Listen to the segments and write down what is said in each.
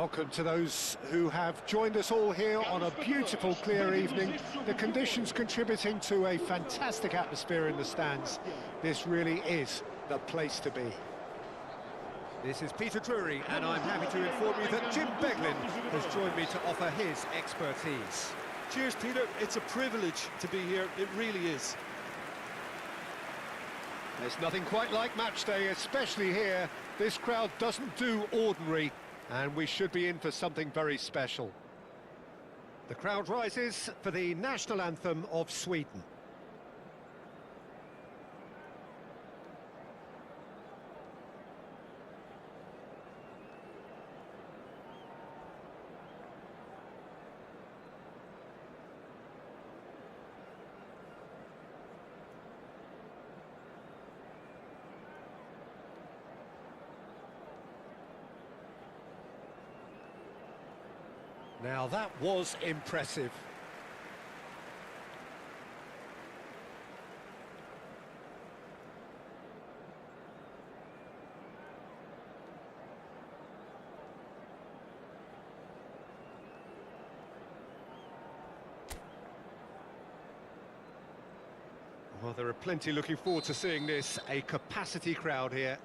Welcome to those who have joined us all here on a beautiful, clear evening. The conditions contributing to a fantastic atmosphere in the stands. This really is the place to be. This is Peter Drury, and I'm happy to inform you that Jim Beglin has joined me to offer his expertise. Cheers, Peter. It's a privilege to be here. It really is. There's nothing quite like match day, especially here. This crowd doesn't do ordinary, and we should be in for something very special. The crowd rises for the national anthem of Sweden. Now that was impressive. Well, there are plenty looking forward to seeing this, a capacity crowd here.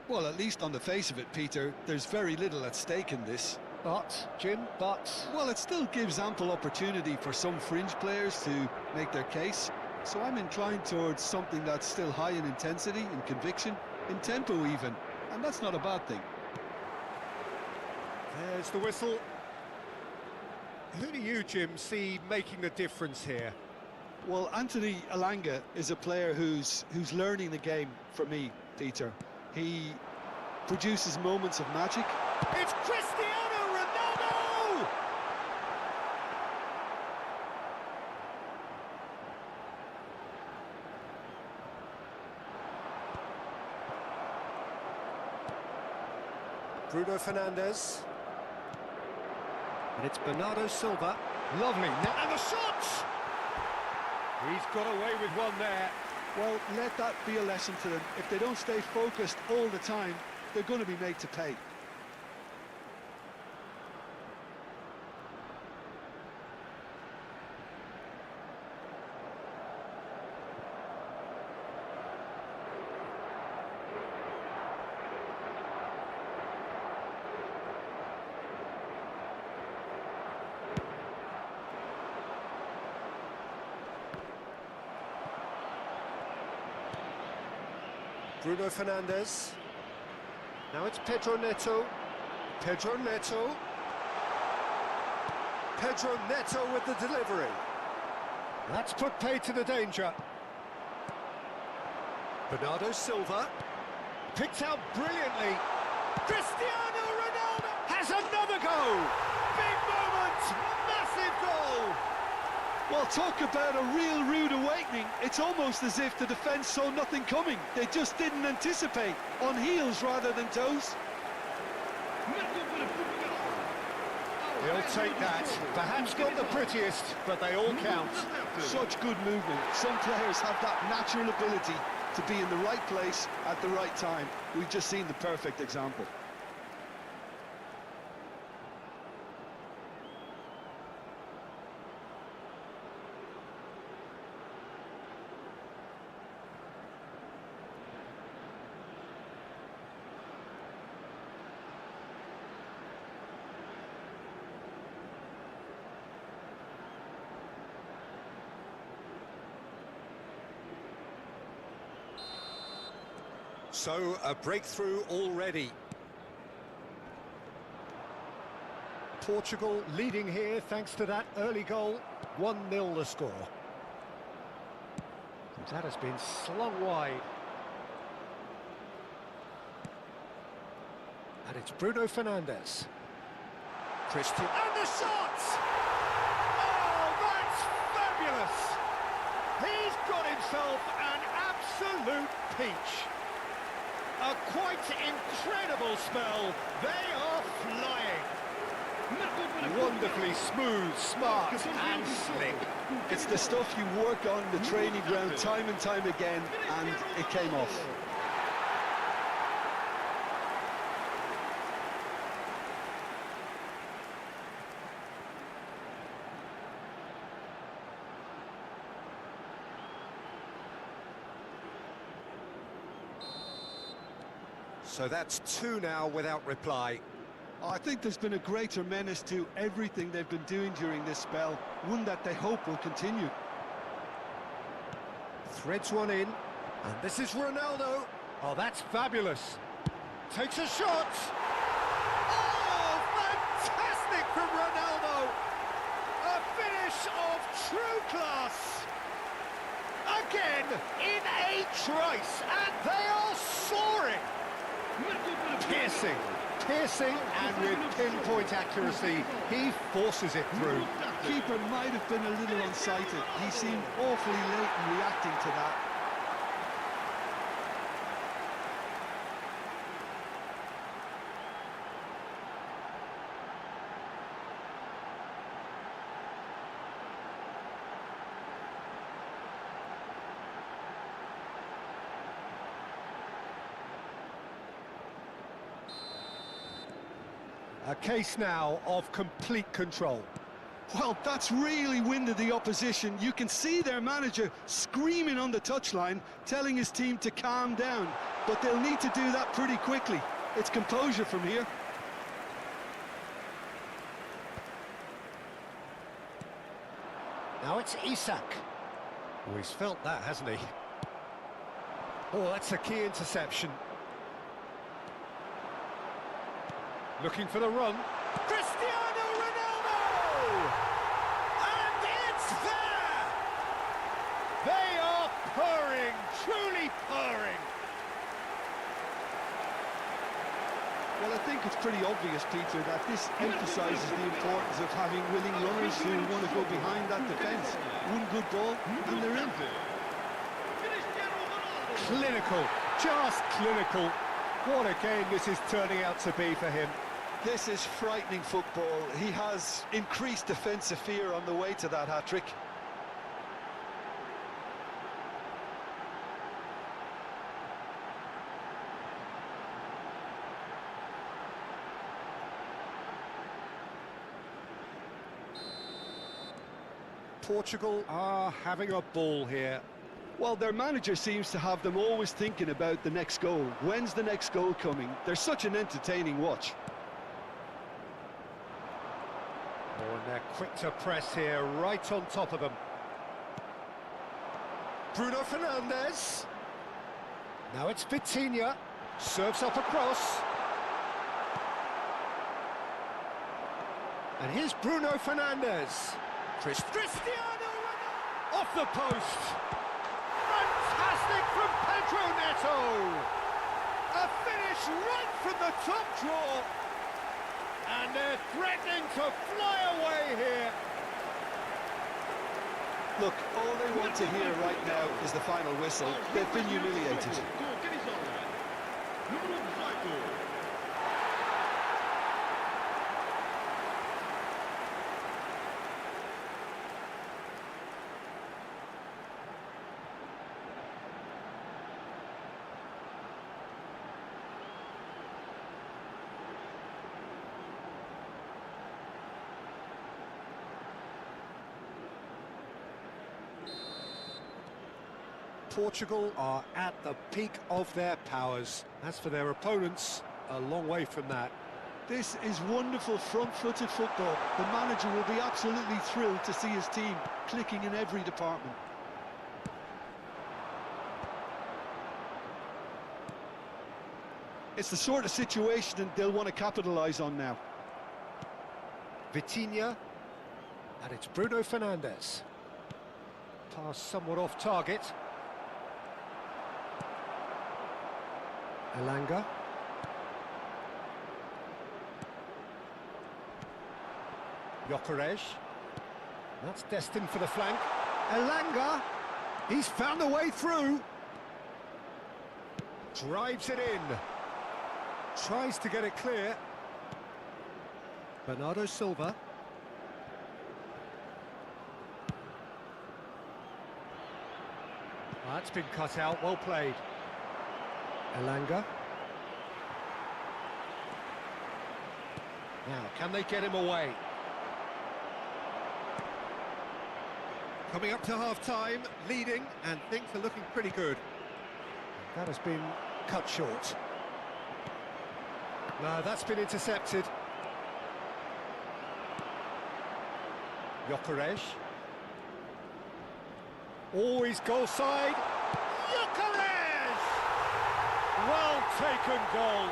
Well, at least on the face of it, Peter, there's very little at stake in this. But, Jim, Well, it still gives ample opportunity for some fringe players to make their case. So I'm inclined towards something that's still high in intensity, in conviction, in tempo even. And that's not a bad thing. There's the whistle. Who do you, Jim, see making the difference here? Well, Anthony Elanga is a player who's learning the game for me, Peter. He produces moments of magic. It's Cristiano Ronaldo! Bruno Fernandes. And it's Bernardo Silva. Lovely. And the shot! He's got away with one there. Well, let that be a lesson to them. If they don't stay focused all the time, they're going to be made to pay. Bruno Fernandes. Now it's Pedro Neto. Pedro Neto. Pedro Neto with the delivery. That's put paid to the danger. Bernardo Silva. Picked out brilliantly. Cristiano Ronaldo has another goal. Big moment. Massive goal. Well, talk about a real rude awakening. It's almost as if the defence saw nothing coming. They just didn't anticipate, on heels rather than toes. He'll take that. Perhaps not the prettiest, but they all count. Such good movement. Some players have that natural ability to be in the right place at the right time. We've just seen the perfect example. So, a breakthrough already. Portugal leading here thanks to that early goal. 1-0 the score. That has been slung wide. And it's Bruno Fernandes. Christian. And the shot! Oh, that's fabulous! He's got himself an absolute peach. A quite incredible spell. They are flying. Wonderfully smooth, smart and slick. It's the stuff you work on the training ground time and time again, and it came off. So that's two now without reply. I think there's been a greater menace to everything they've been doing during this spell, one that they hope will continue. Threads one in, and this is Ronaldo. Oh, that's fabulous. Takes a shot. Oh, fantastic from Ronaldo! A finish of true class. Again, in a trice, and they are soaring. Piercing, and with pinpoint accuracy, he forces it through. The keeper might have been a little unsighted. He seemed awfully late in reacting to that. A case now of complete control. Well, that's really winded the opposition. You can see their manager screaming on the touchline, telling his team to calm down. But they'll need to do that pretty quickly. It's composure from here. Now it's Isak. Oh, he's felt that, hasn't he? Oh, that's a key interception. Looking for the run. Cristiano Ronaldo! And it's there! They are purring, truly purring. Well, I think it's pretty obvious, Peter, that this emphasises the importance of having willing runners who want to go behind that defence. One good ball, and they're in. Clinical, just clinical. What a game this is turning out to be for him. This is frightening football. He has increased defensive fear on the way to that hat-trick. Portugal are having a ball here. Well, their manager seems to have them always thinking about the next goal. When's the next goal coming? They're such an entertaining watch. Oh, and they're quick to press here, right on top of them. Bruno Fernandes. Now it's Vitinha. Serves up across. And here's Bruno Fernandes. Cristiano Ronaldo! Off the post. Fantastic from Pedro Neto. A finish right from the top draw. And they're threatening to fly away here. Look, all they want to hear right now is the final whistle. They've been humiliated. Portugal are at the peak of their powers. As for their opponents, a long way from that. This is wonderful front-footed football. The manager will be absolutely thrilled to see his team clicking in every department. It's the sort of situation that they'll want to capitalise on now. Vitinha, and it's Bruno Fernandes. Pass somewhat off target. Elanga. Gyökeres. That's destined for the flank. Elanga. He's found a way through. Drives it in. Tries to get it clear. Bernardo Silva. That's been cut out, well played. Elanga. Now, can they get him away? Coming up to half-time, leading, and things are looking pretty good. That has been cut short. No, that's been intercepted. Gyökeres. Always goal side. Gyökeres! Well taken goal.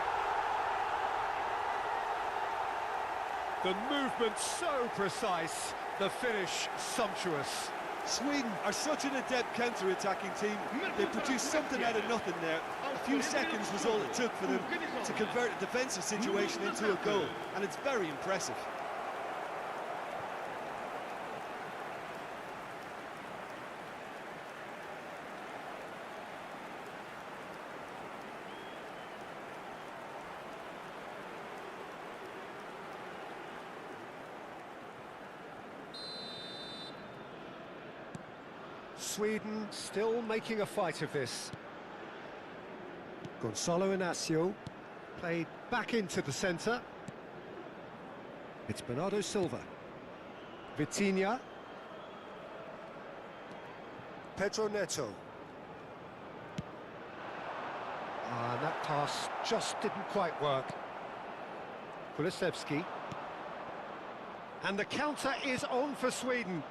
The movement so precise, the finish sumptuous. Sweden are such an adept counter-attacking team. They produced something out of nothing there. A few seconds was all it took for them to convert a defensive situation into a goal, and it's very impressive. Sweden still making a fight of this. Gonzalo Inacio played back into the centre. It's Bernardo Silva. Vitinha. Pedro Neto. And that pass just didn't quite work. Kulusevski. And the counter is on for Sweden.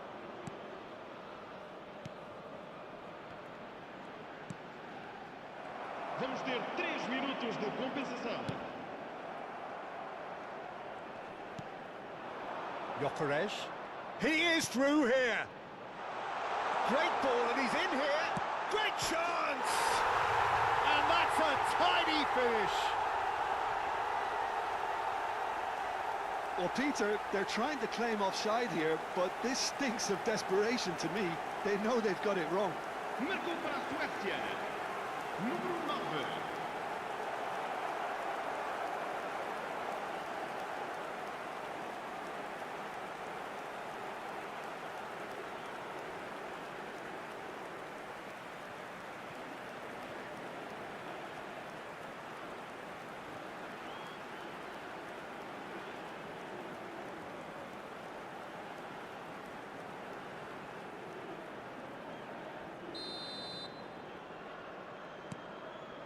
Vamos ter 3 minutos de compensação. Gyökeres. He is through here. Great ball and he's in here. Great chance! And that's a tidy finish. Well, Peter, they're trying to claim offside here, but this stinks of desperation to me. They know they've got it wrong. Marcou para a Suécia. Número 9.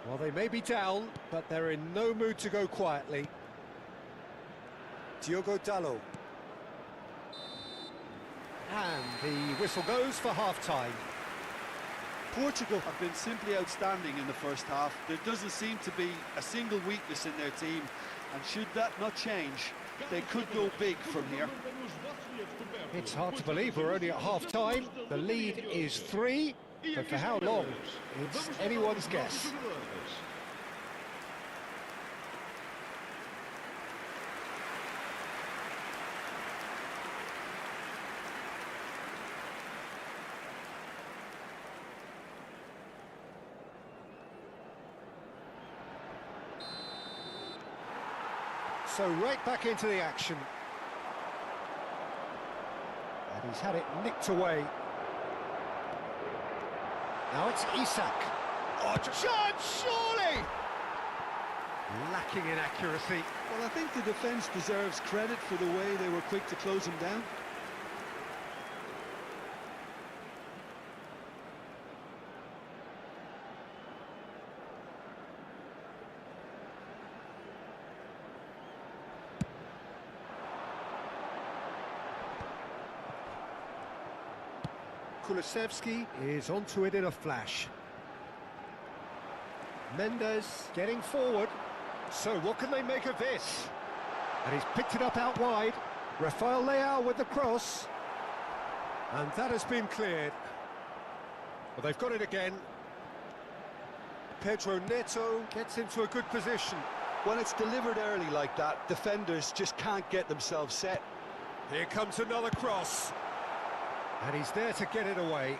Well, they may be down, but they're in no mood to go quietly. Diogo Dalot. And the whistle goes for half-time. Portugal have been simply outstanding in the first half. There doesn't seem to be a single weakness in their team, and should that not change, they could go big from here. It's hard to believe we're only at half-time. The lead is 3, but for how long? It's anyone's guess. So right back into the action. And he's had it nicked away. Now it's Isak. Oh, chance, surely! Lacking in accuracy. Well, I think the defence deserves credit for the way they were quick to close him down. Kulusevski is onto it in a flash. Mendes getting forward. So what can they make of this? And he's picked it up out wide. Rafael Leao with the cross. And that has been cleared. Well, they've got it again. Pedro Neto gets into a good position. When it's delivered early like that, defenders just can't get themselves set. Here comes another cross. And he's there to get it away.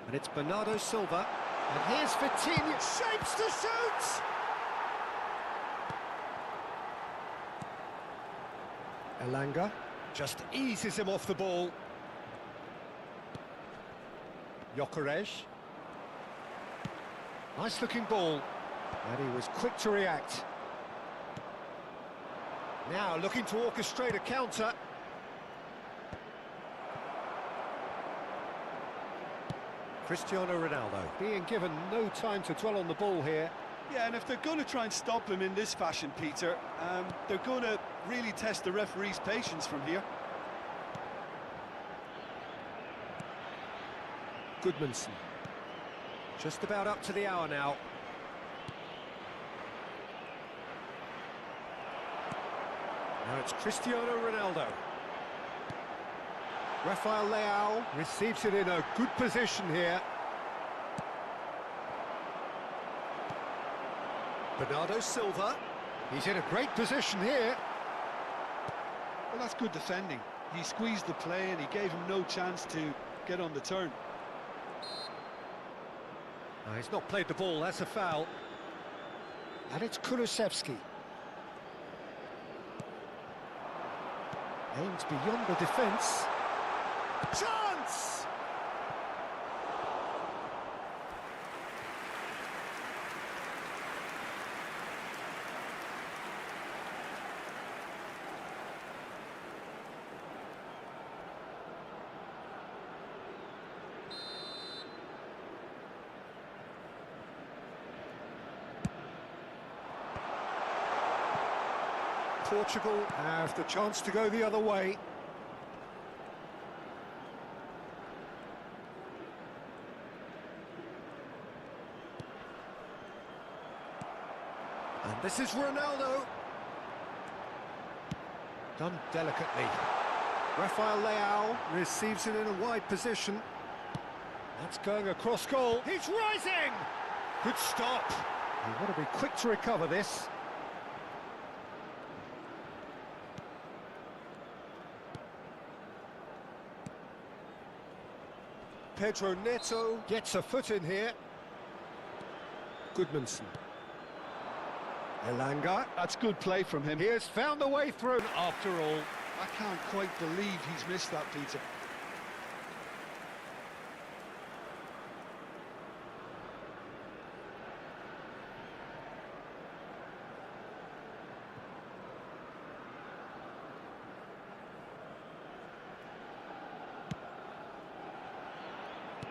And it's Bernardo Silva. And here's Vitinha. Shapes to shoot! Elanga just eases him off the ball. Gyökeres. Nice looking ball. And he was quick to react. Now looking to orchestrate a counter. Cristiano Ronaldo. Being given no time to dwell on the ball here. Yeah, and if they're going to try and stop him in this fashion, Peter, they're going to really test the referee's patience from here. Goodmanson. Just about up to the hour now. Now it's Cristiano Ronaldo. Rafael Leao receives it in a good position here. Bernardo Silva. He's in a great position here. Well, that's good defending. He squeezed the play and he gave him no chance to get on the turn. He's not played the ball, that's a foul. And it's Kulusevski. Aims beyond the defence. Chance! Portugal have the chance to go the other way. And this is Ronaldo. Done delicately. Rafael Leao receives it in a wide position. That's going across goal. He's rising! Good stop. You want to be quick to recover this. Pedro Neto. Gets a foot in here. Goodmanson. Elanga. That's good play from him. He has found the way through after all. I can't quite believe he's missed that, Peter.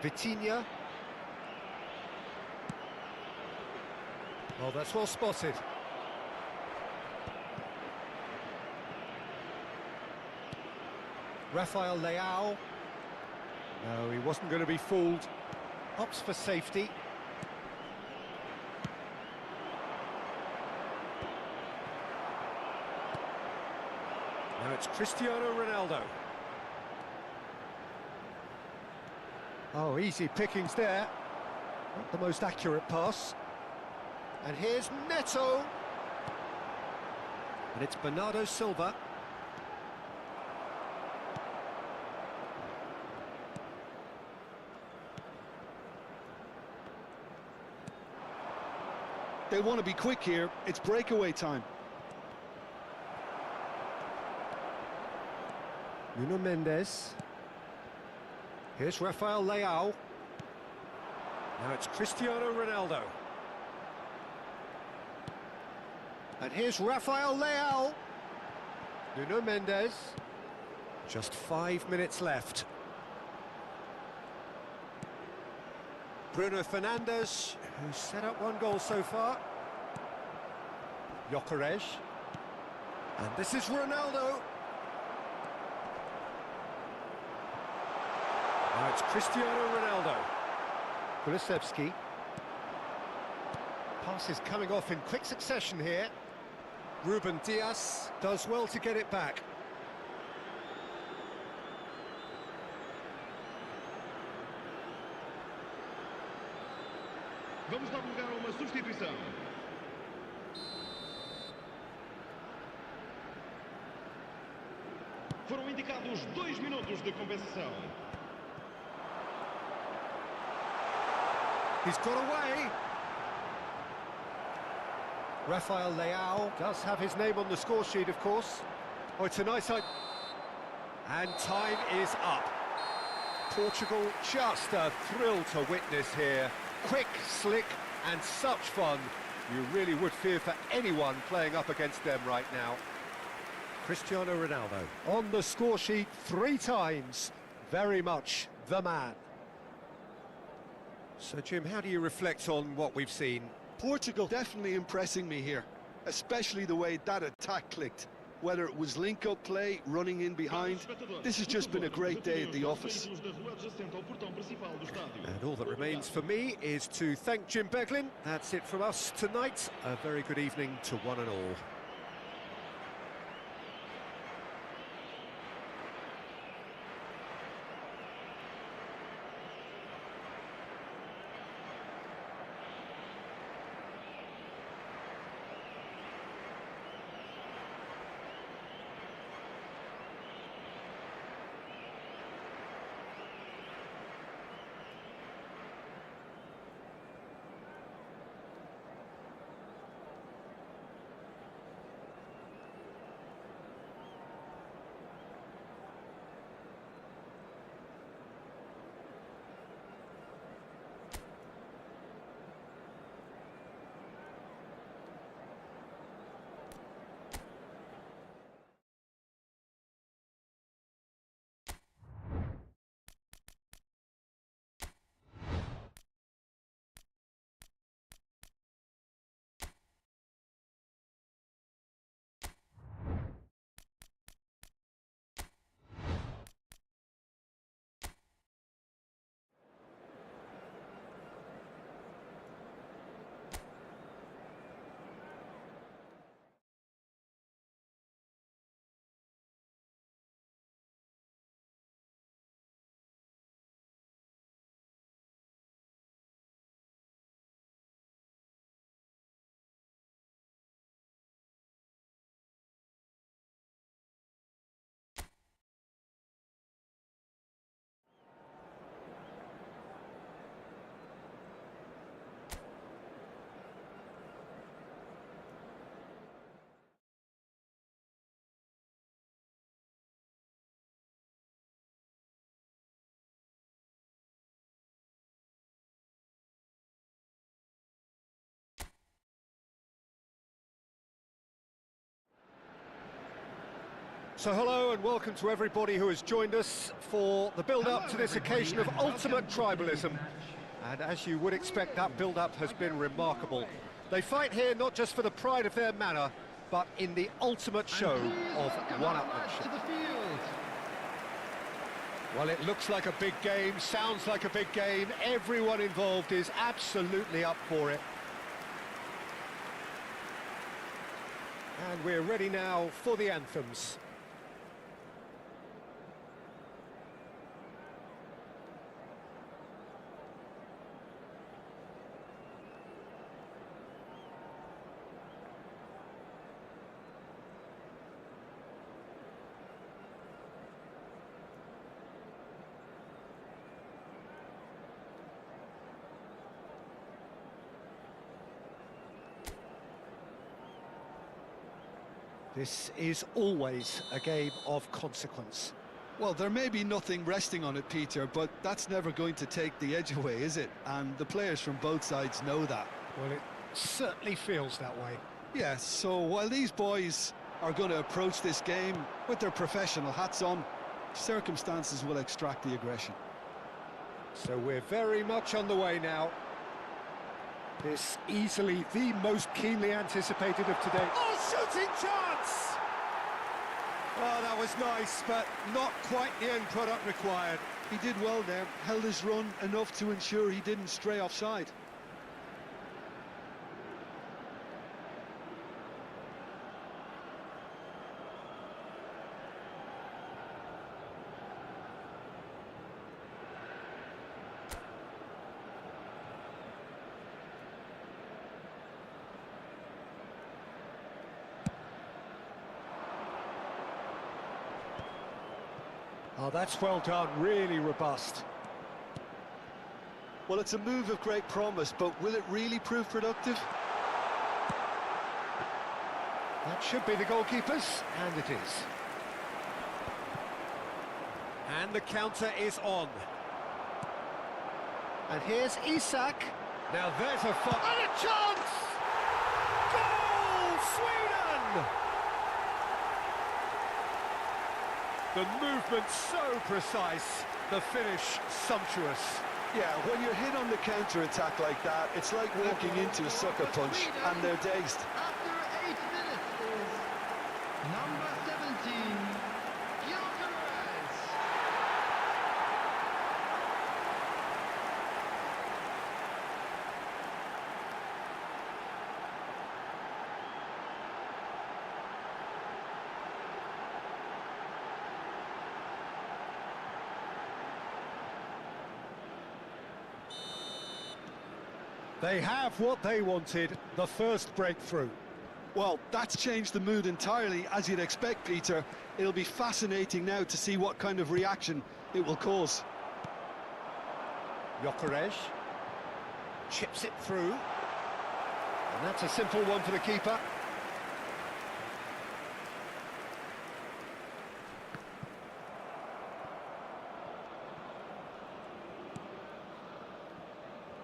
Vitinha. Oh, that's well spotted. Rafael Leao. No, he wasn't going to be fooled. Opts for safety. Now it's Cristiano Ronaldo. Oh, easy pickings there. Not the most accurate pass. And here's Neto. And it's Bernardo Silva. They want to be quick here. It's breakaway time. Nuno Mendes. Here's Rafael Leao. Now it's Cristiano Ronaldo. And here's Rafael Leao. Nuno Mendes. Just 5 minutes left. Bruno Fernandes, who's set up one goal so far. Gyökeres. And this is Ronaldo. Now it's Cristiano Ronaldo. Kulusevski. Pass is coming off in quick succession here. Ruben Dias does well to get it back. Vamos dar lugar a uma substituição. Foram indicados 2 minutos de compensação. He's got away. Rafael Leao does have his name on the score sheet, of course. Oh, it's a nice idea. And time is up. Portugal, just a thrill to witness here. Quick, slick, and such fun. You really would fear for anyone playing up against them right now. Cristiano Ronaldo. On the score sheet 3 times. Very much the man. So, Jim, how do you reflect on what we've seen? Portugal definitely impressing me here, especially the way that attack clicked. Whether it was link-up play, running in behind, this has just been a great day at the office. And all that remains for me is to thank Jim Beglin. That's it from us tonight. A very good evening to one and all. So hello and welcome to everybody who has joined us for the build-up to this occasion of ultimate tribalism. And as you would expect, that build-up has been remarkable. They fight here not just for the pride of their manor, but in the ultimate show of one-upmanship. Well, it looks like a big game, sounds like a big game. Everyone involved is absolutely up for it. And we're ready now for the anthems. This is always a game of consequence. Well, there may be nothing resting on it, Peter, but that's never going to take the edge away, is it? And the players from both sides know that. Well, it certainly feels that way. Yes, so while these boys are going to approach this game with their professional hats on, circumstances will extract the aggression. So we're very much on the way now. This easily the most keenly anticipated of today. Oh, shooting chance! Oh, that was nice, but not quite the end product required. He did well there, held his run enough to ensure he didn't stray offside. Oh, that's well done, really robust. Well, it's a move of great promise, but will it really prove productive? That should be the goalkeepers, and it is. And the counter is on. And here's Isak. Now there's a fun... And a chance! Goal, Sweden! The movement so precise, the finish sumptuous. Yeah, when you're hit on the counter-attack like that, it's like walking into a sucker punch, and they're dazed. After 8 minutes is number 17, Gyökeres. They have what they wanted, the first breakthrough. Well, that's changed the mood entirely, as you'd expect, Peter. It'll be fascinating now to see what kind of reaction it will cause. Gyökeres chips it through. And that's a simple one for the keeper.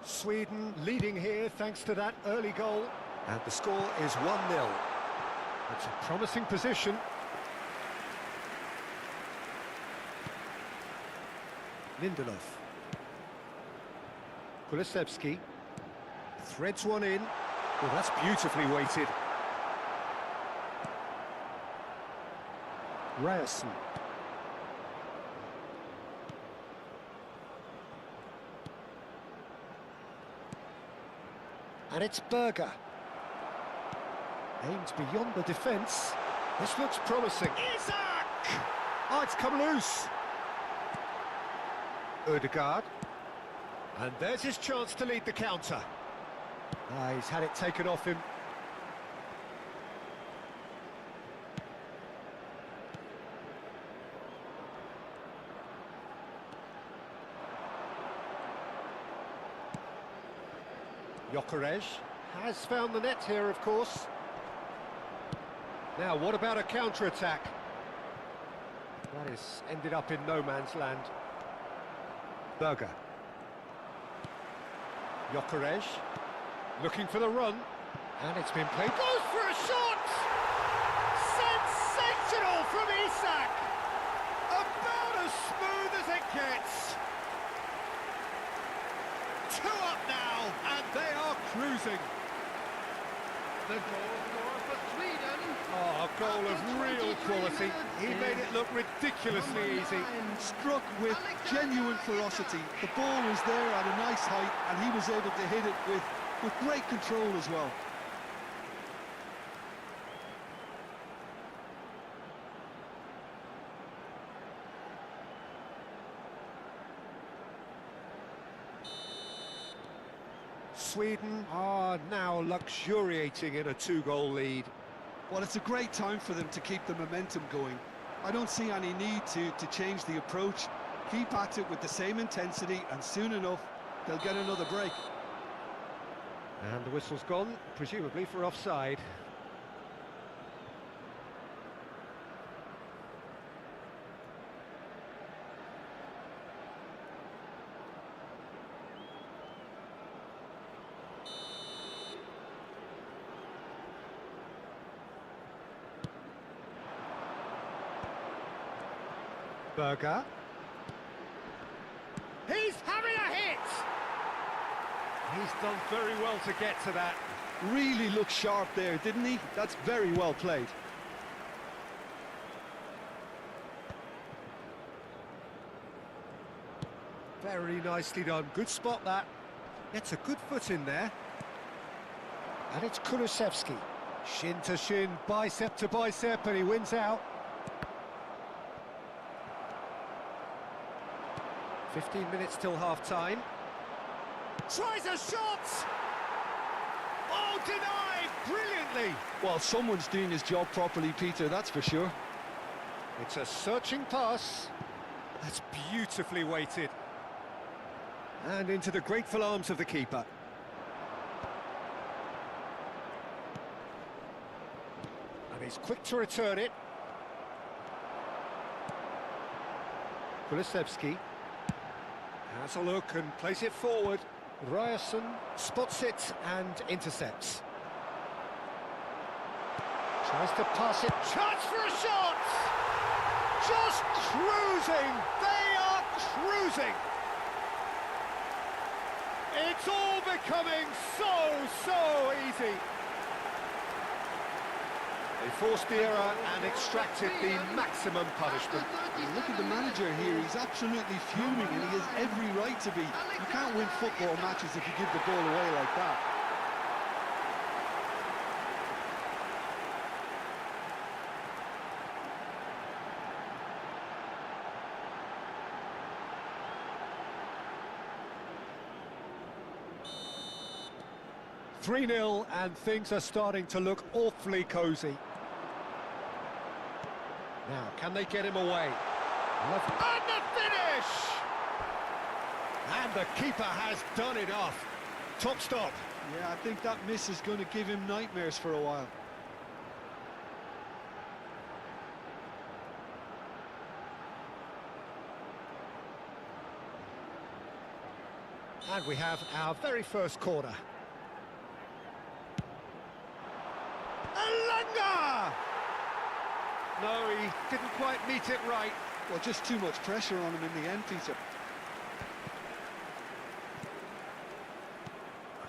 Sweden leading here thanks to that early goal. And the score is 1-0. It's a promising position. Lindelof. Kulusevski threads one in. Well, that's beautifully weighted. Ryerson. And it's Berger. Aims beyond the defence. This looks promising. Isak! Oh, it's come loose. Ødegaard. And there's his chance to lead the counter. Ah, he's had it taken off him. Gyökeres has found the net here, of course. Now, what about a counter-attack? That has ended up in no man's land. Berger. Gyökeres looking for the run. And it's been played. Goes for a shot! Sensational from Isak! About as smooth as it gets. 2 up now, and they are cruising. The goal scorer for Sweden. Oh, a goal of real quality. He made it look ridiculously easy. Struck with genuine ferocity. The ball was there at a nice height, and he was able to hit it with great control as well. Sweden are now luxuriating in a 2-goal lead. Well, it's a great time for them to keep the momentum going. I don't see any need to change the approach. Keep at it with the same intensity, and soon enough, they'll get another break. And the whistle's gone, presumably for offside. Berger. He's having a hit! He's done very well to get to that. Really looked sharp there, didn't he? That's very well played. Very nicely done. Good spot, that. Gets a good foot in there. And it's Kulusevski. Shin to shin, bicep to bicep, and he wins out. 15 minutes till half-time. Tries a shot! Oh, denied! Brilliantly! Well, someone's doing his job properly, Peter, that's for sure. It's a searching pass. That's beautifully weighted. And into the grateful arms of the keeper. And he's quick to return it. Kulusevski has a look and plays it forward. Ryerson spots it and intercepts. Tries to pass it. Chance for a shot! Just cruising! They are cruising! It's all becoming so easy. They forced the error and extracted the maximum punishment. Look at the manager here, he's absolutely fuming and he has every right to be. You can't win football matches if you give the ball away like that. "3-0 and things are starting to look awfully cosy. Now, can they get him away? Lovely. And the finish! And the keeper has done enough. Top stop. Yeah, I think that miss is going to give him nightmares for a while. And we have our very first corner. Elanga! No, he didn't quite meet it right. Well, just too much pressure on him in the end, Peter.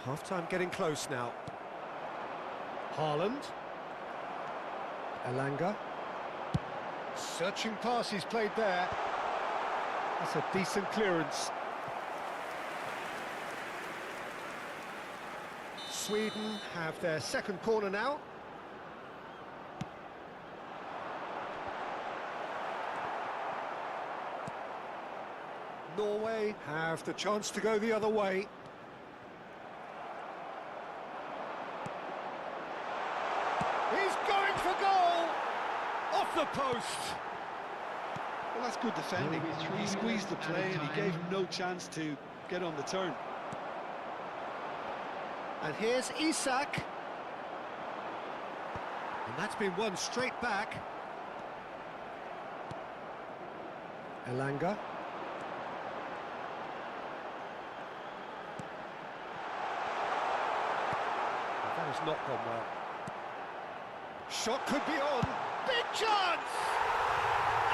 Half-time getting close now. Haaland. Elanga. Searching pass he's played there. That's a decent clearance. Sweden have their second corner now. Norway have the chance to go the other way. He's going for goal! Off the post! Well, that's good defending. He squeezed the play and he gave him no chance to get on the turn. And here's Isak. And that's been won straight back. Elanga. That has not gone well. Shot could be on. Big chance!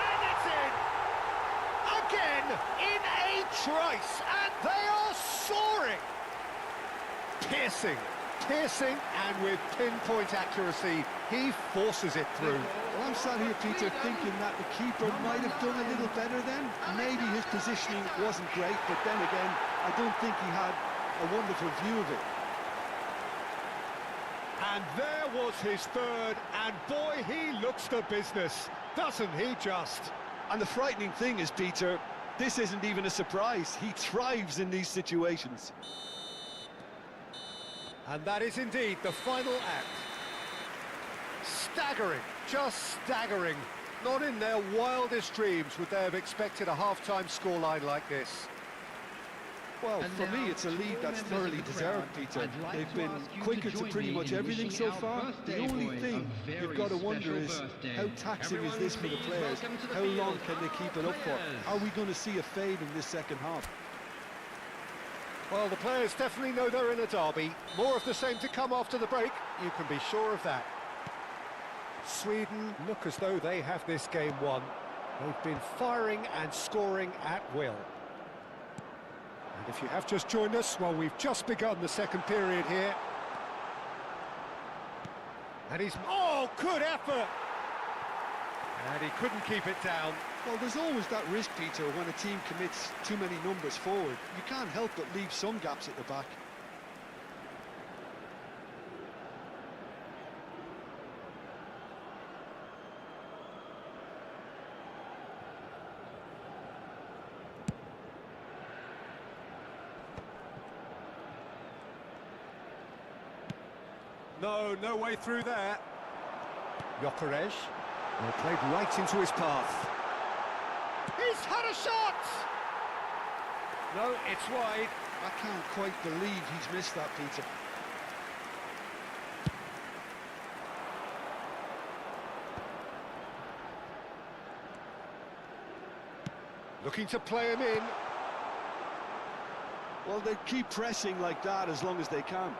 And it's in! Again, in a trice, and they are soaring! Piercing, and with pinpoint accuracy, he forces it through. Well, I'm sat here, Peter, thinking that the keeper might have done a little better then. Maybe his positioning wasn't great, but then again, I don't think he had a wonderful view of it. And there was his third, and boy, he looks the business, doesn't he just? And the frightening thing is, Peter, this isn't even a surprise. He thrives in these situations. And that is indeed the final act. Staggering, just staggering. Not in their wildest dreams would they have expected a half-time scoreline like this. Well, for me, it's a lead that's thoroughly deserved, Peter. They've been quicker to pretty much everything so far. The only thing you've got to wonder is how taxing is this for the players? How long can they keep it up for? Are we going to see a fade in this second half? Well, the players definitely know they're in a derby. More of the same to come after the break, you can be sure of that. Sweden look as though they have this game won. They've been firing and scoring at will. And if you have just joined us, well, we've just begun the second period here. And he's... Oh, good effort! And he couldn't keep it down. Well, there's always that risk, Peter, when a team commits too many numbers forward. You can't help but leave some gaps at the back. No way through there. Gyökeres. Well, played right into his path. He's had a shot! No, it's wide. I can't quite believe he's missed that, Peter. Looking to play him in. Well, they keep pressing like that as long as they can.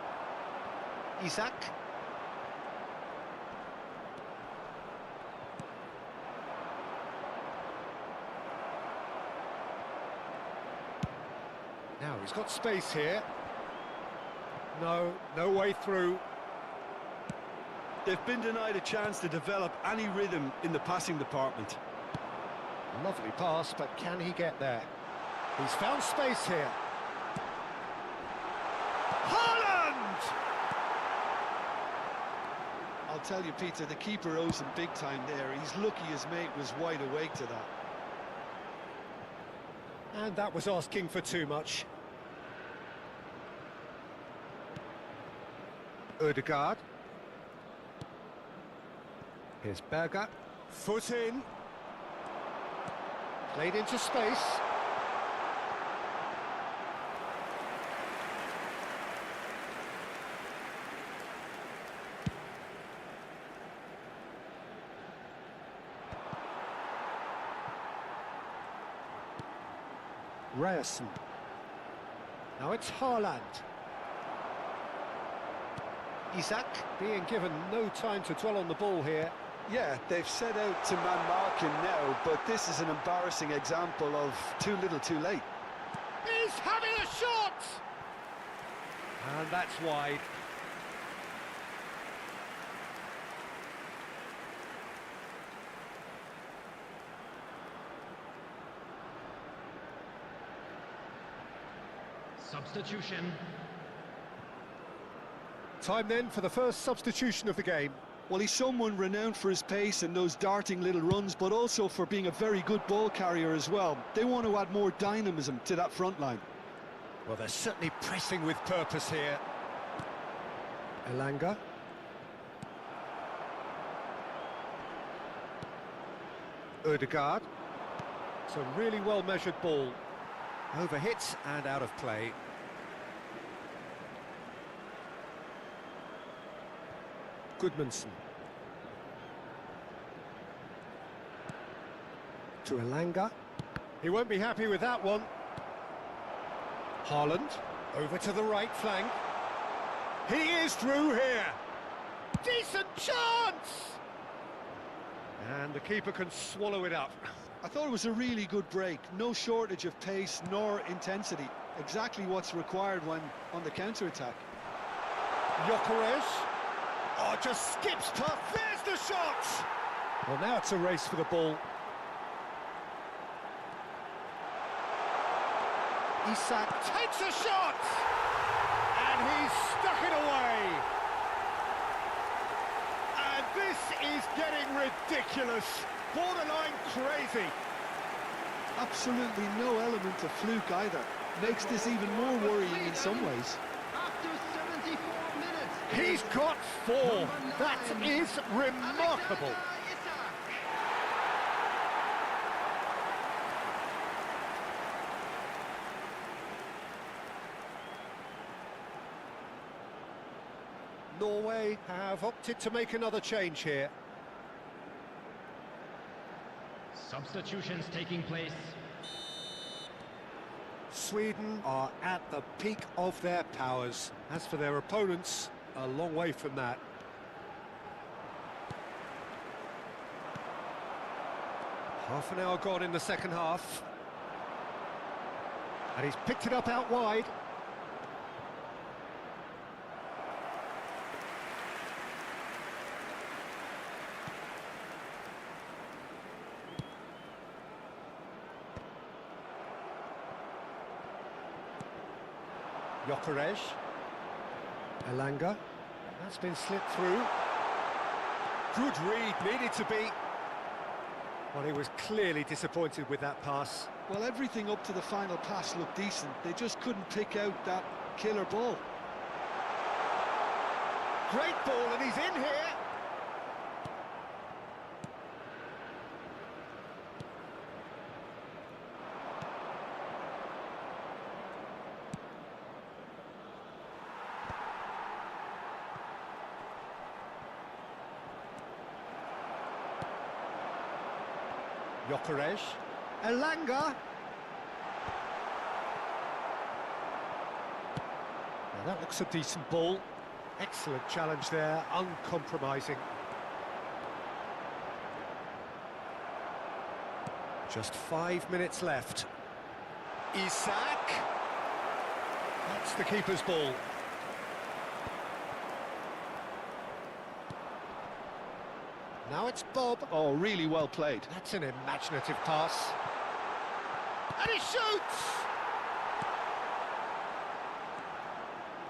Isak. Now he's got space here. No, no way through. They've been denied a chance to develop any rhythm in the passing department. Lovely pass, but can he get there? He's found space here. Haaland! I'll tell you, Peter, the keeper owes him big time there. He's lucky his mate was wide awake to that. And that was asking for too much. Ødegaard. Here's Berger. Foot in. Played into space. Ryerson. Now it's Haaland. Isak being given no time to dwell on the ball here. Yeah, they've set out to man mark him now, but this is an embarrassing example of too little too late. He's having a shot! And that's wide. Substitution. Time then for the first substitution of the game. Well, he's someone renowned for his pace and those darting little runs, but also for being a very good ball carrier as well. They want to add more dynamism to that front line. Well, they're certainly pressing with purpose here. Elanga. Ødegaard. It's a really well-measured ball. Overhit and out of play. Goodmanson. To Elanga. He won't be happy with that one. Haaland, over to the right flank. He is through here. Decent chance! And the keeper can swallow it up. I thought it was a really good break. No shortage of pace nor intensity. Exactly what's required when on the counter-attack. Gyökeres. Oh, just skips past. There's the shot! Well, now it's a race for the ball. Isak takes a shot! And he's stuck it away! And this is getting ridiculous. Borderline crazy. Absolutely no element of fluke either. Makes this even more worrying in some ways. After 74 minutes. He's got 4. That is remarkable. Norway have opted to make another change here. Substitutions taking place. Sweden are at the peak of their powers. As for their opponents, a long way from that. Half an hour gone in the second half. And he's picked it up out wide. Gyökeres. Elanga. That's been slipped through. Good read, needed to be. Well, he was clearly disappointed with that pass. Well, everything up to the final pass looked decent. They just couldn't pick out that killer ball. Great ball, and he's in here. Gyökeres. Elanga. Now that looks a decent ball. Excellent challenge there, uncompromising. Just 5 minutes left. Isak. That's the keeper's ball. Now it's Bob. Oh, really well played. That's an imaginative pass. And he shoots!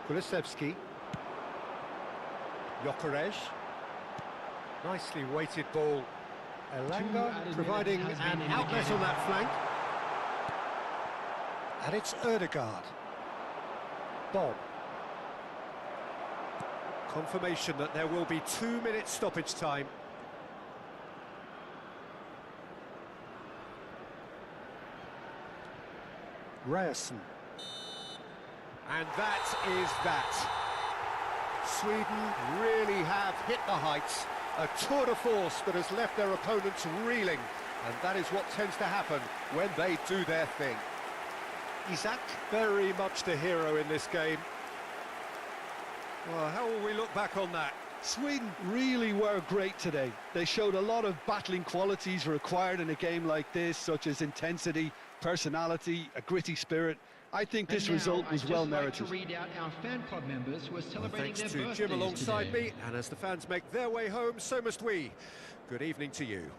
Kulusevski. Gyökeres. Nicely weighted ball. Elanga providing an outlet on that flank. And it's Ødegaard. Bob. Confirmation that there will be 2 minutes stoppage time. Ryerson. And that is that. Sweden really have hit the heights. A tour de force that has left their opponents reeling. And that is what tends to happen when they do their thing. Isak, very much the hero in this game. Well, how will we look back on that? Sweden really were great today. They showed a lot of battling qualities required in a game like this, such as intensity, personality, a gritty spirit. I think this result was well merited. Read out our fan club members who are celebrating Thanks their to Jim birthdays alongside today. me, and as the fans make their way home, so must we. Good evening to you.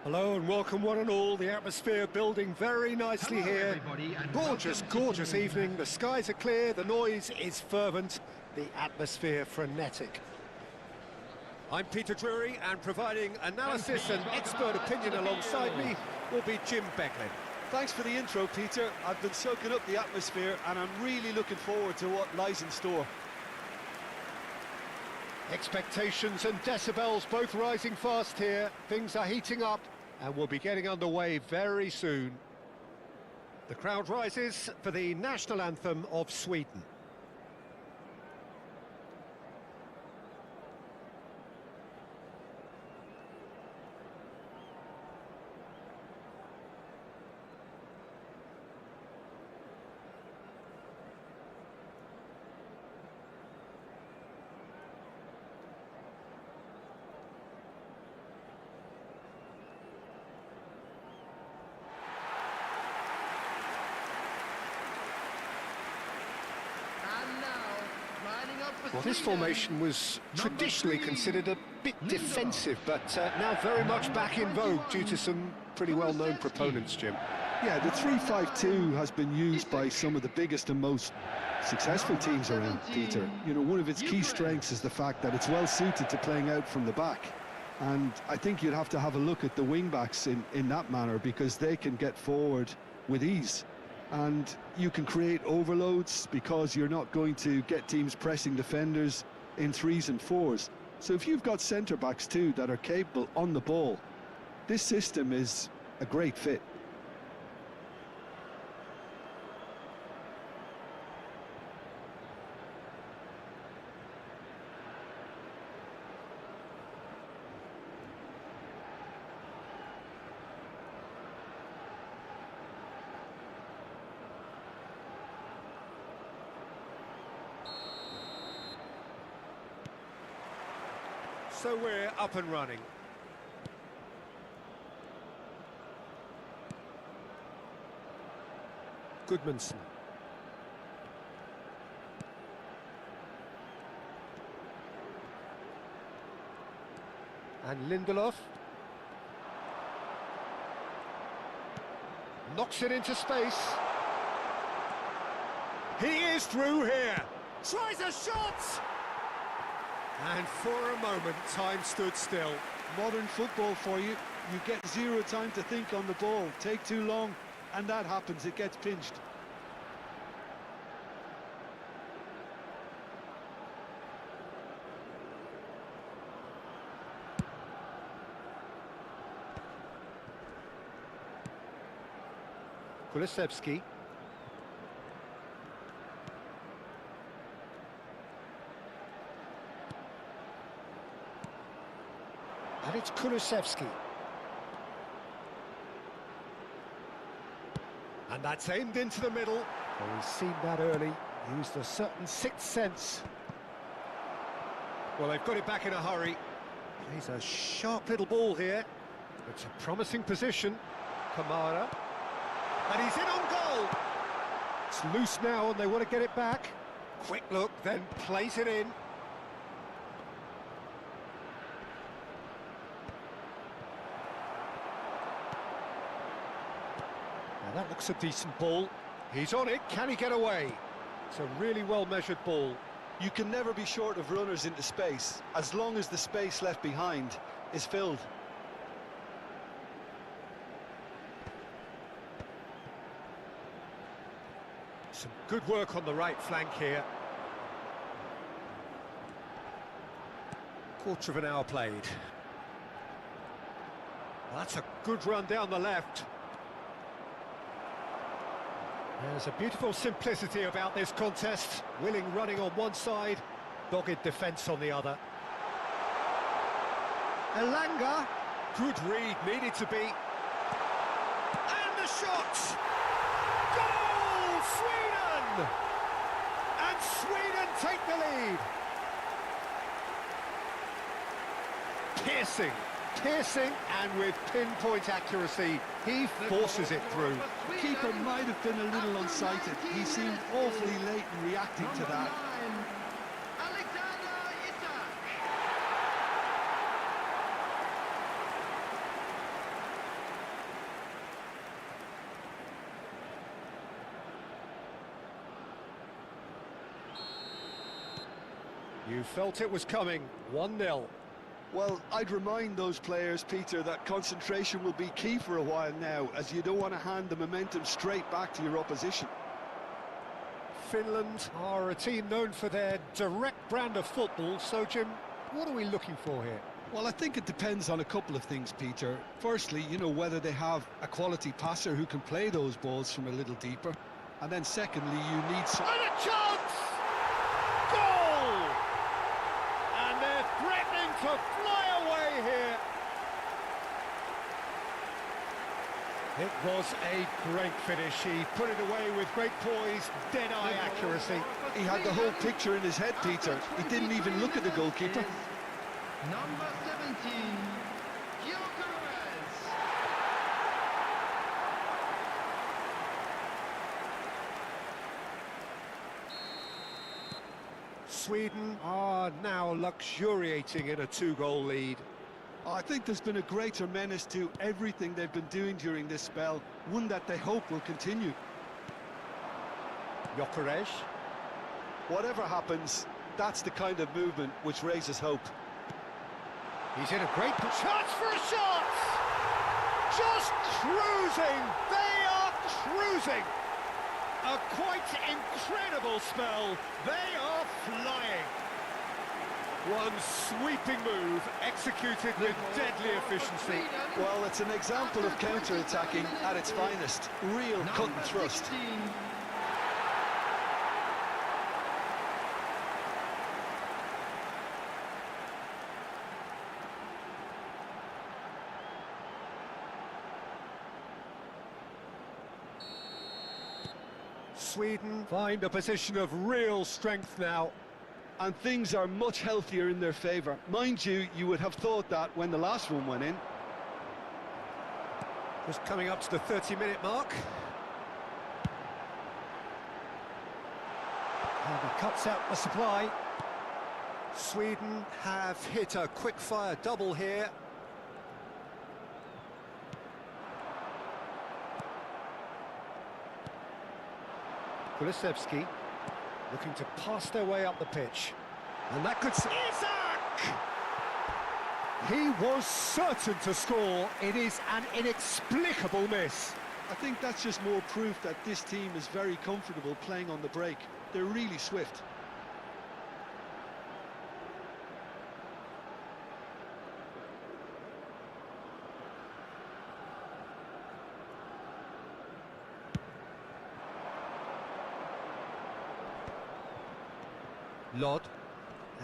Hello and welcome one and all. The atmosphere building very nicely Hello, here. everybody, and Gorgeous, welcome to gorgeous the- evening. The skies are clear, the noise is fervent, the atmosphere frenetic. I'm Peter Drury, and providing analysis and expert opinion alongside me will be Jim Beglin. Thanks for the intro, Peter. I've been soaking up the atmosphere and I'm really looking forward to what lies in store. Expectations and decibels both rising fast here. Things are heating up and we'll be getting underway very soon. The crowd rises for the national anthem of Sweden. Well, this formation was traditionally considered a bit defensive, but now very much back in vogue due to some pretty well-known proponents, Jim. Yeah, the 3-5-2 has been used by some of the biggest and most successful teams around, Peter. You know, one of its key strengths is the fact that it's well suited to playing out from the back. And I think you'd have to have a look at the wing-backs in that manner, because they can get forward with ease. And you can create overloads because you're not going to get teams pressing defenders in 3s and 4s. So if you've got centre-backs too that are capable on the ball, this system is a great fit. So we're up and running. Goodmanson. And Lindelof. Knocks it into space. He is through here. Tries a shot! And for a moment, time stood still. Modern football for you. You get zero time to think on the ball. Take too long, and that happens. It gets pinched. Kulusevski. And it's Kulusevski. And that's aimed into the middle. Well, he's seen that early, used a certain sixth sense. Well, they've got it back in a hurry. He's a sharp little ball here. It's a promising position. Kamara. And he's in on goal. It's loose now and they want to get it back. Quick look, then plays it in. Now that looks a decent ball. He's on it, can he get away? It's a really well-measured ball. You can never be short of runners into space, as long as the space left behind is filled. Some good work on the right flank here. Quarter of an hour played. That's a good run down the left. There's a beautiful simplicity about this contest. Willing running on one side, dogged defence on the other. Elanga, good read, needed to be. And the shot! Goal, Sweden! And Sweden take the lead. Piercing, and with pinpoint accuracy, he forces it through. The keeper might have been a little unsighted. He seemed awfully late in reacting to that. You felt it was coming, 1-0. Well, I'd remind those players, Peter, that concentration will be key for a while now, as you don't want to hand the momentum straight back to your opposition. Finland are a team known for their direct brand of football, so Jim, what are we looking for here? Well, I think it depends on a couple of things, Peter. Firstly, you know, whether they have a quality passer who can play those balls from a little deeper. And then secondly, you need some... And a chance! Goal! And they're threatening to fly away here. It was a great finish. He put it away with great poise, dead-eye accuracy. He had the whole picture in his head, Peter. He didn't even look at the goalkeeper. Number 17, Gyökeres. Sweden are now luxuriating in a two-goal lead. I think there's been a greater menace to everything they've been doing during this spell, one that they hope will continue. Gyökeres. Whatever happens, that's the kind of movement which raises hope. He's in a great chance for a shot! Just cruising! They are cruising! A quite incredible spell. They are flying. One sweeping move executed with deadly efficiency. Well, it's an example of counter-attacking at its finest. Real cut and thrust. 16, Sweden find a position of real strength now. And things are much healthier in their favour. Mind you, you would have thought that when the last one went in. Just coming up to the 30-minute mark. cuts out the supply. Sweden have hit a quick-fire double here. Kulusevski looking to pass their way up the pitch. And that could... Isak! He was certain to score. It is an inexplicable miss. I think that's just more proof that this team is very comfortable playing on the break. They're really swift. Lod,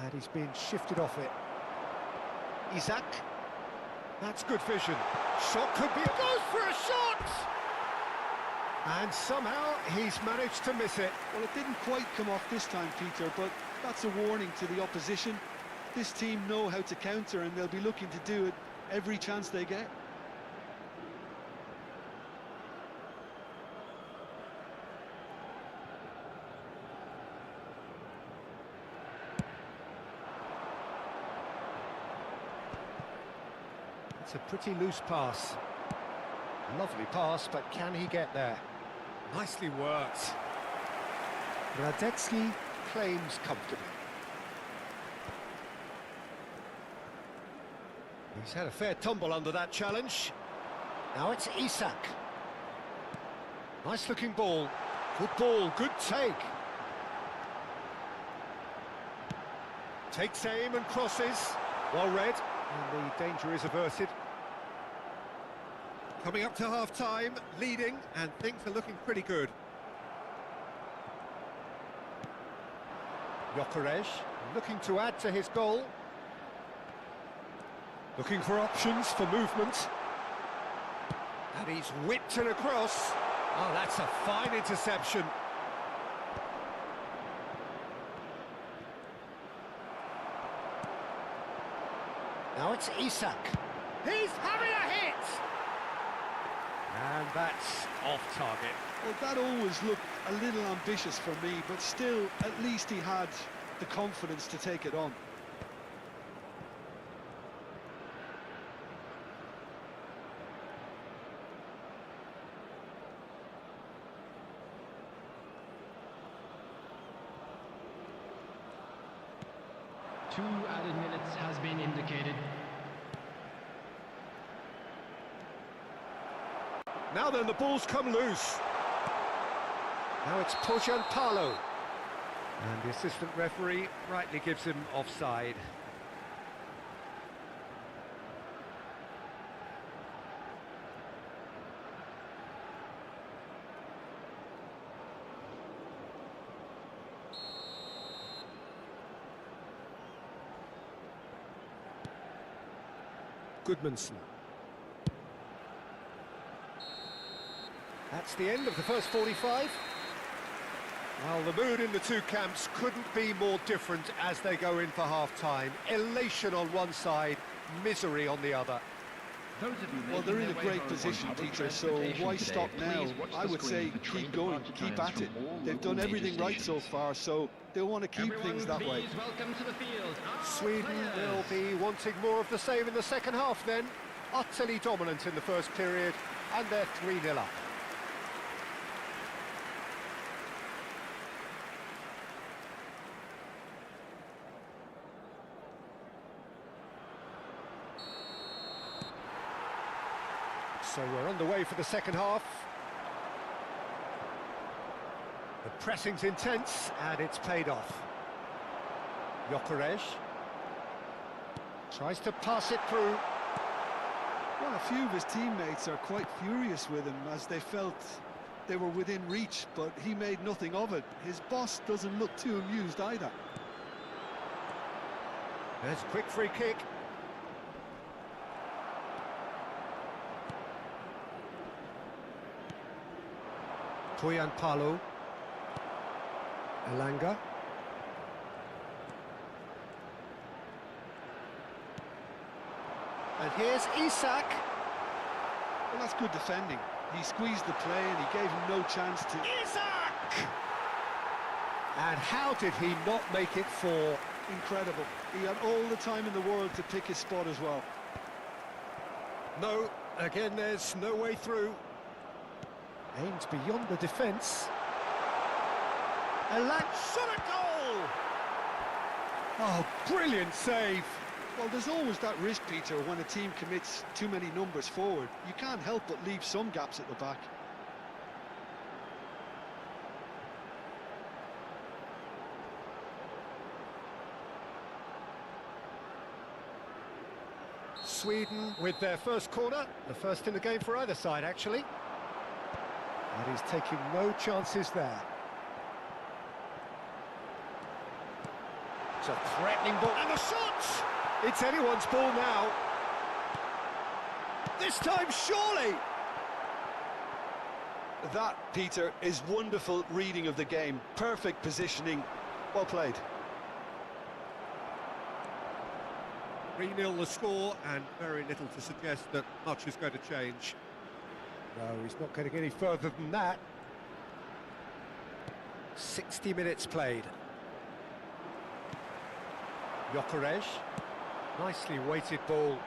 and he's been shifted off it. Isak, that's good vision. Shot could be... Goes for a shot! And somehow he's managed to miss it. Well, it didn't quite come off this time, Peter, but that's a warning to the opposition. This team know how to counter, and they'll be looking to do it every chance they get. It's a pretty loose pass. Lovely pass, but can he get there? Nicely worked. Radetzky claims comfortably. He's had a fair tumble under that challenge. Now it's Isak. Nice looking ball. Good ball, good take. Takes aim and crosses. Well read. And the danger is averted. Coming up to half-time, leading, and things are looking pretty good. Gyökeres looking to add to his goal. Looking for options for movement. And he's whipped it across. Oh, that's a fine interception. Now it's Isak. He's having a hit! And that's off target. Well, that always looked a little ambitious for me, but still, at least he had the confidence to take it on. Two added minutes has been indicated. Now then, the ball's come loose. Now it's Palo. And the assistant referee rightly gives him offside. Goodmanson. That's the end of the first 45. Well, the mood in the two camps couldn't be more different as they go in for half-time. Elation on one side, misery on the other. Well, they're in a great position, Peter, so why stop now? I would say keep going, keep at it. They've done everything right so far, so they'll want to keep things that way. Welcome to the field. Sweden will be wanting more of the same in the second half then. Utterly dominant in the first period, and they're 3-0 up. So we're on the way for the second half. The pressing's intense, and it's paid off. Gyökeres tries to pass it through. Well, a few of his teammates are quite furious with him as they felt they were within reach, but he made nothing of it. His boss doesn't look too amused either. There's a quick free kick. Palo. Elanga. And here's Isak. Well, that's good defending. He squeezed the play and he gave him no chance to... Isak! And how did he not make it four? Incredible. He had all the time in the world to pick his spot as well. No, again, there's no way through. Aimed beyond the defence. A shot at goal! Oh, brilliant save! Well, there's always that risk, Peter, when a team commits too many numbers forward. You can't help but leave some gaps at the back. Sweden with their first corner, the first in the game for either side, actually. And he's taking no chances there. It's a threatening ball, and the shot! It's anyone's ball now. This time, surely! That, Peter, is wonderful reading of the game. Perfect positioning. Well played. 3-0 the score, and very little to suggest that much is going to change. No, he's not getting any further than that. 60 minutes played. Gyökeres. Nicely weighted ball.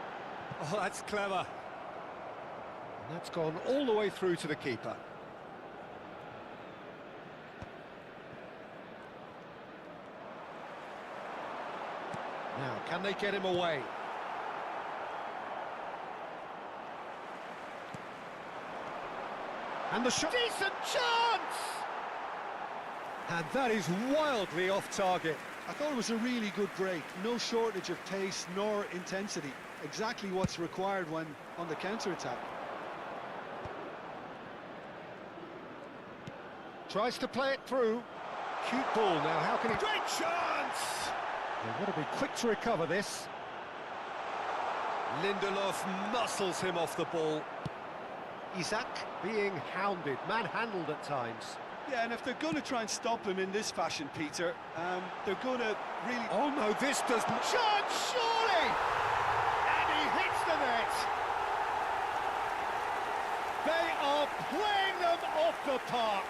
Oh, that's clever. And that's gone all the way through to the keeper. Now, can they get him away? And the shot. Decent chance! And that is wildly off target. I thought it was a really good break. No shortage of pace nor intensity. Exactly what's required when on the counter-attack. Tries to play it through. Cute ball now. How can he... Great chance! They've got to be quick to recover this. Lindelof muscles him off the ball. Isak being hounded, manhandled at times. Yeah, and if they're going to try and stop him in this fashion, Peter, they're going to really... Oh no, this doesn't... Chance, surely! And he hits the net! They are playing them off the park!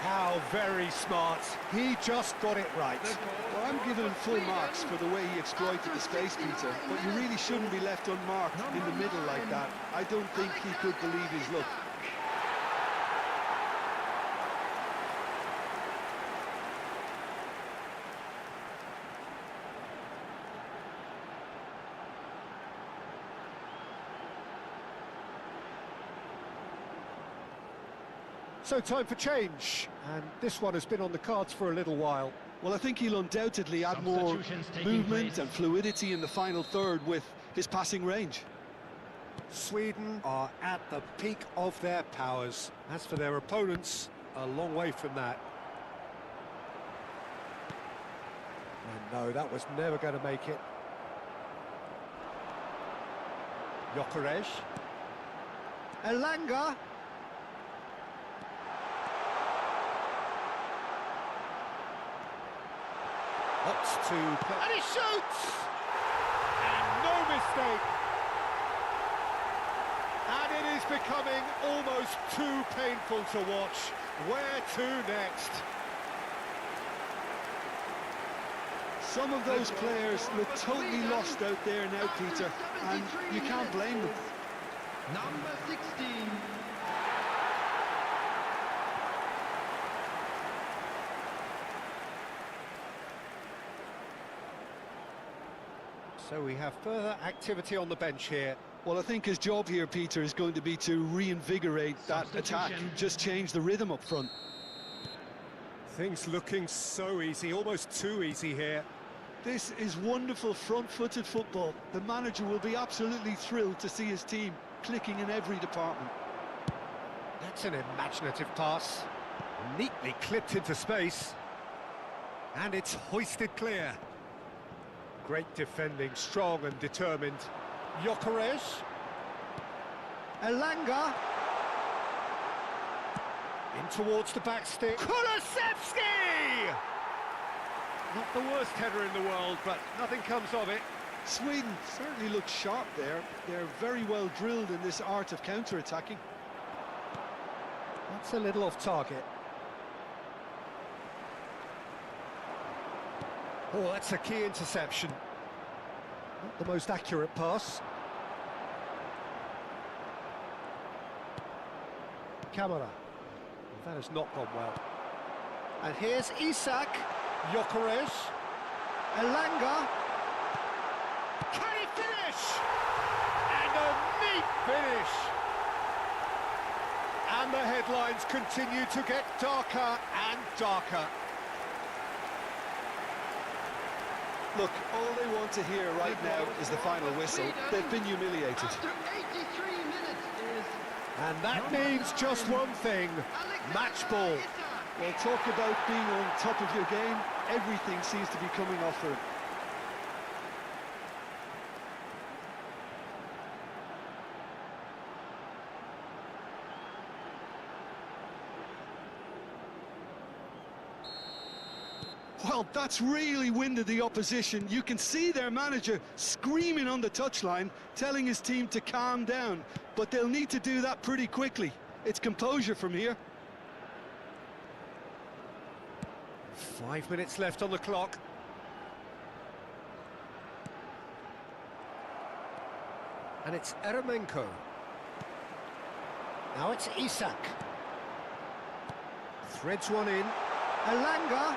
How very smart. He just got it right. Well, I'm giving him full marks for the way he exploited the space, Peter, but you really shouldn't be left unmarked in the middle like that. I don't think he could believe his luck. So time for change, and this one has been on the cards for a little while. Well, I think he'll undoubtedly add more movement and fluidity in the final third with his passing range. Sweden are at the peak of their powers. As for their opponents, a long way from that. And no, that was never going to make it. Gyökeres. Elanga. Wants to play. And he shoots! And no mistake! And it is becoming almost too painful to watch. Where to next? Some of those players look totally lost out there now, Peter, and you can't blame them. Number 16. So we have further activity on the bench here. Well, I think his job here, Peter, is going to be to reinvigorate that attack, just change the rhythm up front. Things looking so easy, almost too easy here. This is wonderful front-footed football. The manager will be absolutely thrilled to see his team clicking in every department. That's an imaginative pass. Neatly clipped into space. And it's hoisted clear. Great defending, strong and determined. Gyökeres. Elanga. In towards the back stick. Kulusevski! Not the worst header in the world, but nothing comes of it. Sweden certainly looks sharp there. They're very well drilled in this art of counter-attacking. That's a little off target. Oh, that's a key interception. Not the most accurate pass. Camera. That has not gone well. And here's Isak. Gyökeres. Elanga. Can he finish? And a neat finish. And the headlines continue to get darker and darker. Look, all they want to hear right now is the final whistle. They've been humiliated. After 83 minutes is... And that means just one thing, match ball. Well, talk about being on top of your game. Everything seems to be coming off for him. Well, that's really winded the opposition. You can see their manager screaming on the touchline, telling his team to calm down. But they'll need to do that pretty quickly. It's composure from here. 5 minutes left on the clock. And it's Eremenko. Now it's Isak. Threads one in. Elanga.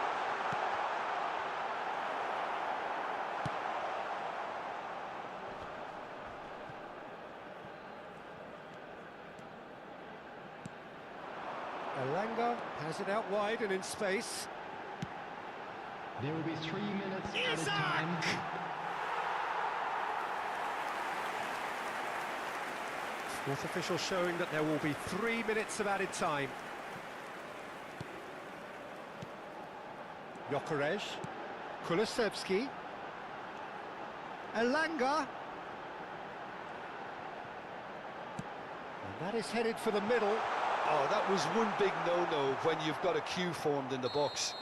Elanga has it out wide and in space. There will be 3 minutes added time. Fourth official showing that there will be 3 minutes of added time. Gyökeres, Kulusevski, Elanga. And that is headed for the middle. Oh, that was one big no-no when you've got a queue formed in the box.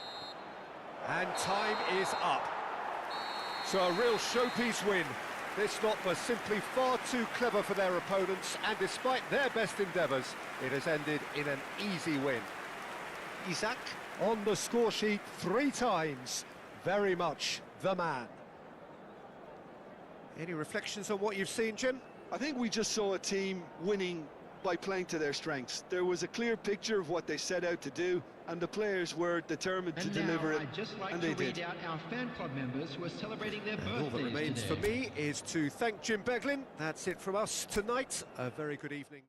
And time is up. So a real showpiece win. This lot was simply far too clever for their opponents, and despite their best endeavours, it has ended in an easy win. Isak on the score sheet 3 times. Very much the man. Any reflections on what you've seen, Jim? I think we just saw a team winning by playing to their strengths. There was a clear picture of what they set out to do, and the players were determined to deliver it, I'd just like and to they read did. out our fan club members who are celebrating their birthdays All that remains today. for me is to thank Jim Beglin. That's it from us tonight. A very good evening.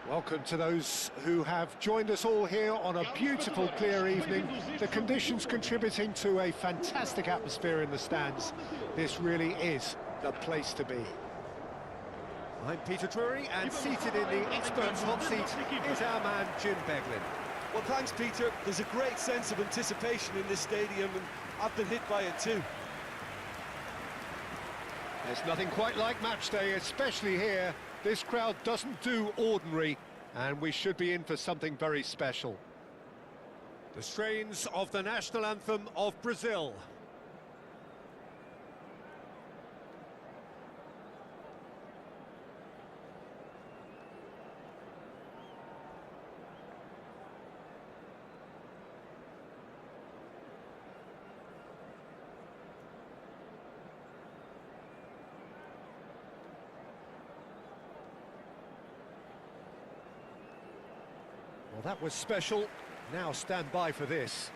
Welcome to those who have joined us all here on a beautiful, clear evening. The conditions contributing to a fantastic atmosphere in the stands. This really is the place to be. I'm Peter Drury, and seated in the experts' hot seat is our man Jim Beglin. Well, thanks, Peter. There's a great sense of anticipation in this stadium, and I've been hit by it too. There's nothing quite like match day, especially here. This crowd doesn't do ordinary, and we should be in for something very special. The strains of the national anthem of Brazil. Well, that was special. Now stand by for this.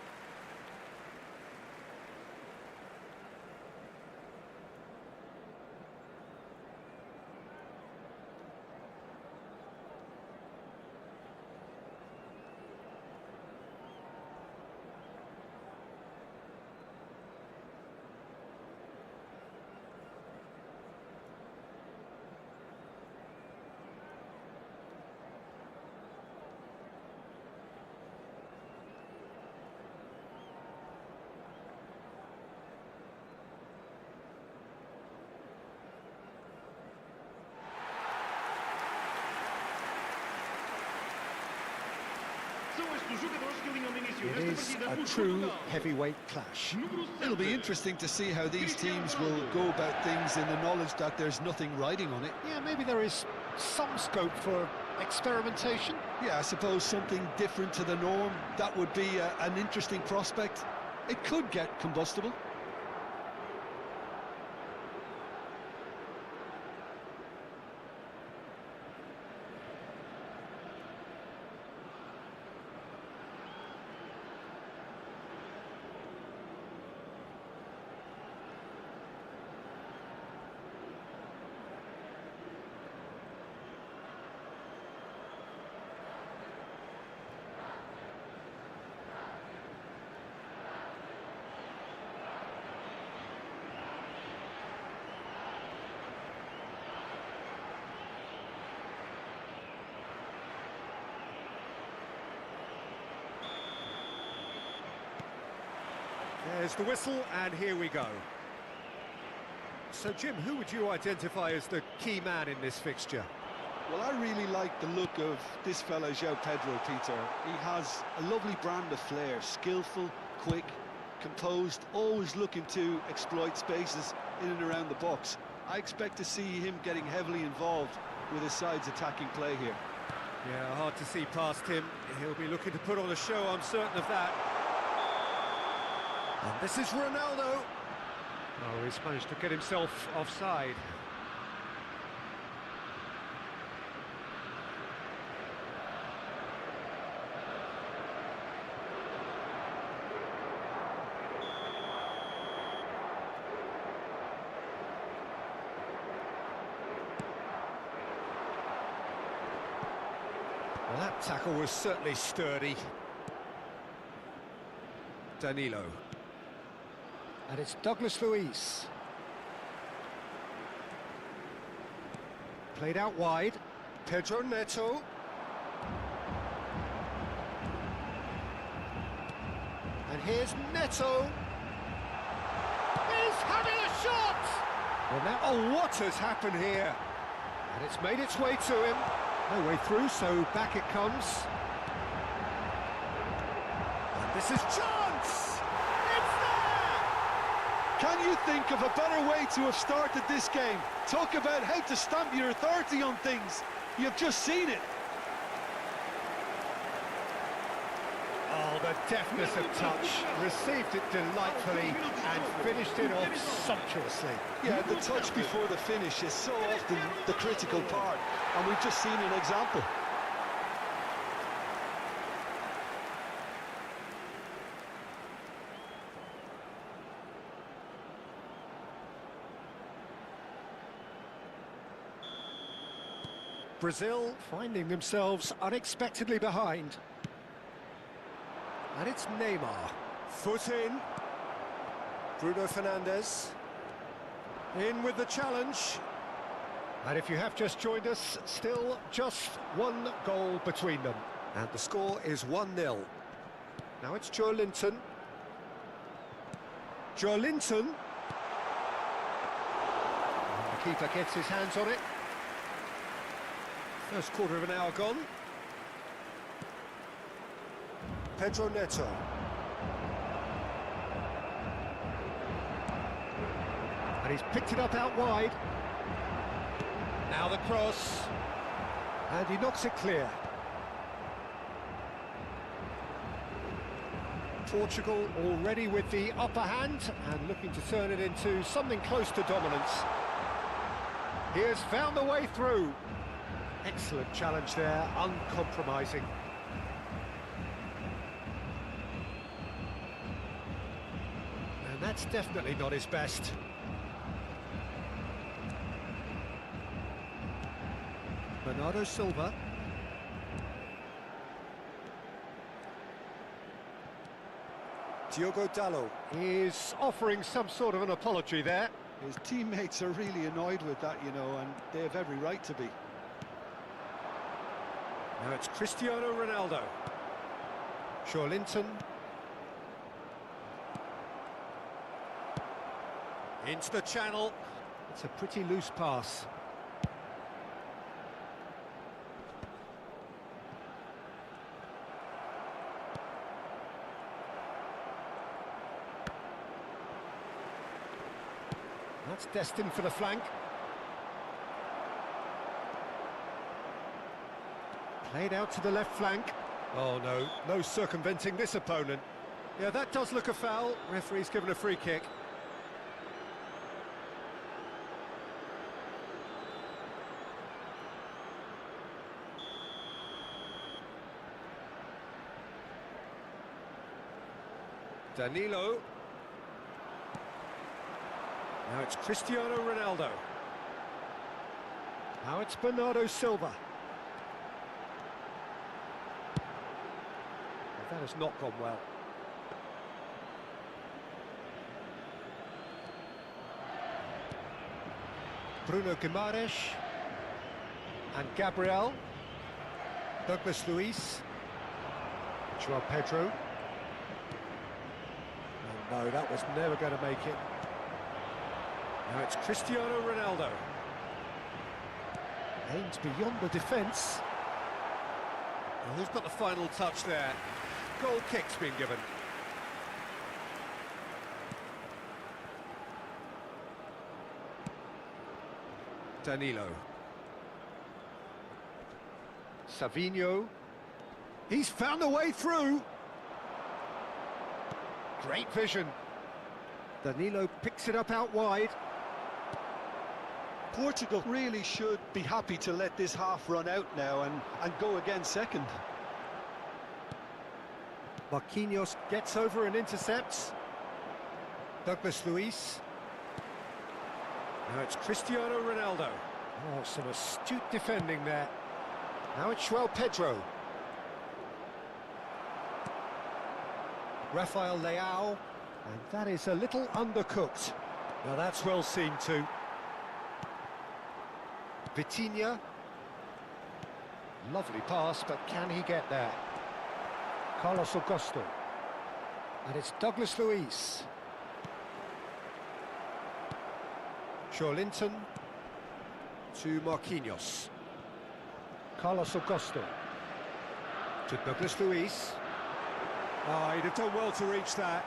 It is a true heavyweight clash. It'll be interesting to see how these teams will go about things in the knowledge that there's nothing riding on it. Yeah, maybe there is some scope for experimentation. Yeah, I suppose something different to the norm. That would be an interesting prospect. It could get combustible. There's the whistle, and here we go. So, Jim, who would you identify as the key man in this fixture? Well, I really like the look of this fella, João Pedro, Peter. He has a lovely brand of flair, skillful, quick, composed, always looking to exploit spaces in and around the box. I expect to see him getting heavily involved with his side's attacking play here. Yeah, hard to see past him. He'll be looking to put on a show, I'm certain of that. And this is Ronaldo. Oh, he's managed to get himself offside. Well, that tackle was certainly sturdy. Danilo. And it's Douglas Luiz. Played out wide. Pedro Neto. And here's Neto. He's having a shot! Well, now, oh, what has happened here? And it's made its way to him. No way through, so back it comes. And this is chance! Can you think of a better way to have started this game? Talk about how to stamp your authority on things. You've just seen it. Oh, the deftness of touch. Received it delightfully and finished it off sumptuously. Yeah, the touch before the finish is so often the critical part, and we've just seen an example. Brazil finding themselves unexpectedly behind. And it's Neymar. Foot in. Bruno Fernandes. In with the challenge. And if you have just joined us, still just one goal between them. And the score is 1-0. Now it's Joe Linton. Joe Linton. The keeper gets his hands on it. First quarter of an hour gone. Pedro Neto. And he's picked it up out wide. Now the cross. And he knocks it clear. Portugal already with the upper hand and looking to turn it into something close to dominance. He has found the way through. Excellent challenge there, uncompromising. And that's definitely not his best. Bernardo Silva. Diogo Dalot is offering some sort of an apology there. His teammates are really annoyed with that, you know, and they have every right to be. Now it's Cristiano Ronaldo. Joe Linton. Into the channel. It's a pretty loose pass. That's destined for the flank. Played out to the left flank. Oh no, no circumventing this opponent. Yeah, that does look a foul. Referee's given a free kick. Danilo. Now it's Cristiano Ronaldo. Now it's Bernardo Silva. That has not gone well. Bruno Guimaraes and Gabriel. Douglas Luiz. Joao Pedro. Oh, no, that was never going to make it. Now it's Cristiano Ronaldo. Aims beyond the defence. Well, who's got the final touch there? Goal kick's been given. Danilo. Savinho. He's found a way through. Great vision. Danilo picks it up out wide. Portugal really should be happy to let this half run out now and go again second. Marquinhos gets over and intercepts. Douglas Luiz. Now it's Cristiano Ronaldo. Oh, some astute defending there. Now it's Joao Pedro. Rafael Leao. And that is a little undercooked. Now that's well seen too. Vitinha. Lovely pass, but can he get there? Carlos Augusto. And it's Douglas Luiz. Joe Linton to Marquinhos. Carlos Augusto to Douglas Luiz. Oh, he'd have done well to reach that.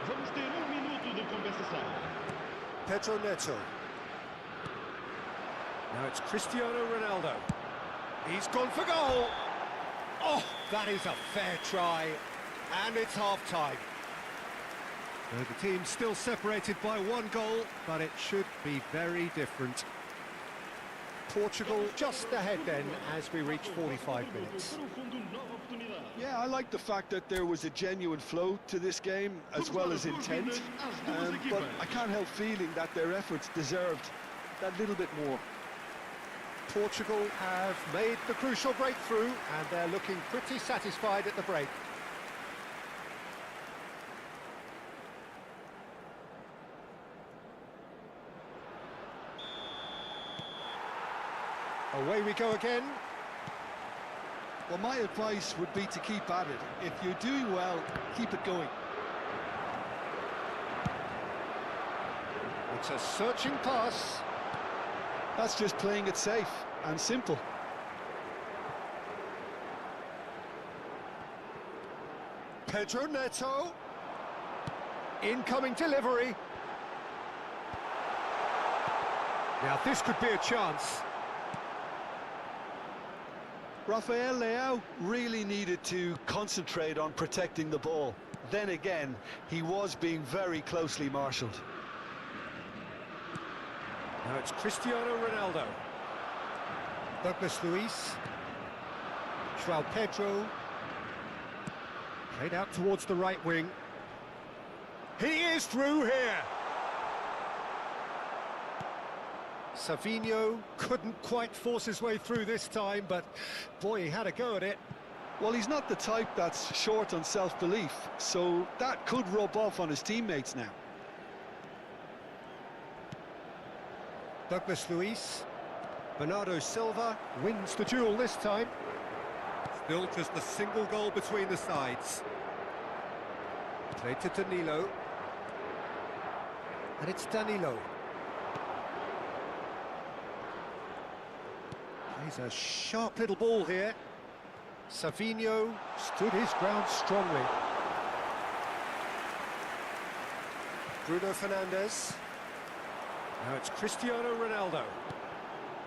Vamos ter minuto de compensação. Pedro Neto. Now it's Cristiano Ronaldo. He's gone for goal. Oh, that is a fair try. And it's half-time. The team's still separated by one goal, but it should be very different. Portugal just ahead then as we reach 45 minutes. Yeah, I like the fact that there was a genuine flow to this game as well as intent, but I can't help feeling that their efforts deserved that little bit more. Portugal have made the crucial breakthrough and they're looking pretty satisfied at the break. Away we go again. Well, my advice would be to keep at it. If you're doing well, keep it going. It's a searching pass. That's just playing it safe and simple. Pedro Neto. Incoming delivery. Now this could be a chance. Rafael Leao really needed to concentrate on protecting the ball. Then again, he was being very closely marshalled. Now it's Cristiano Ronaldo. Douglas Luiz. João Pedro. Played out towards the right wing. He is through here. Savinho couldn't quite force his way through this time, but boy, he had a go at it. Well, he's not the type that's short on self-belief, so that could rub off on his teammates now. Douglas Luiz. Bernardo Silva wins the duel this time. Still just a single goal between the sides. Played to Danilo. And it's Danilo. Plays a sharp little ball here. Savinho stood his ground strongly. Bruno Fernandes. Now it's Cristiano Ronaldo.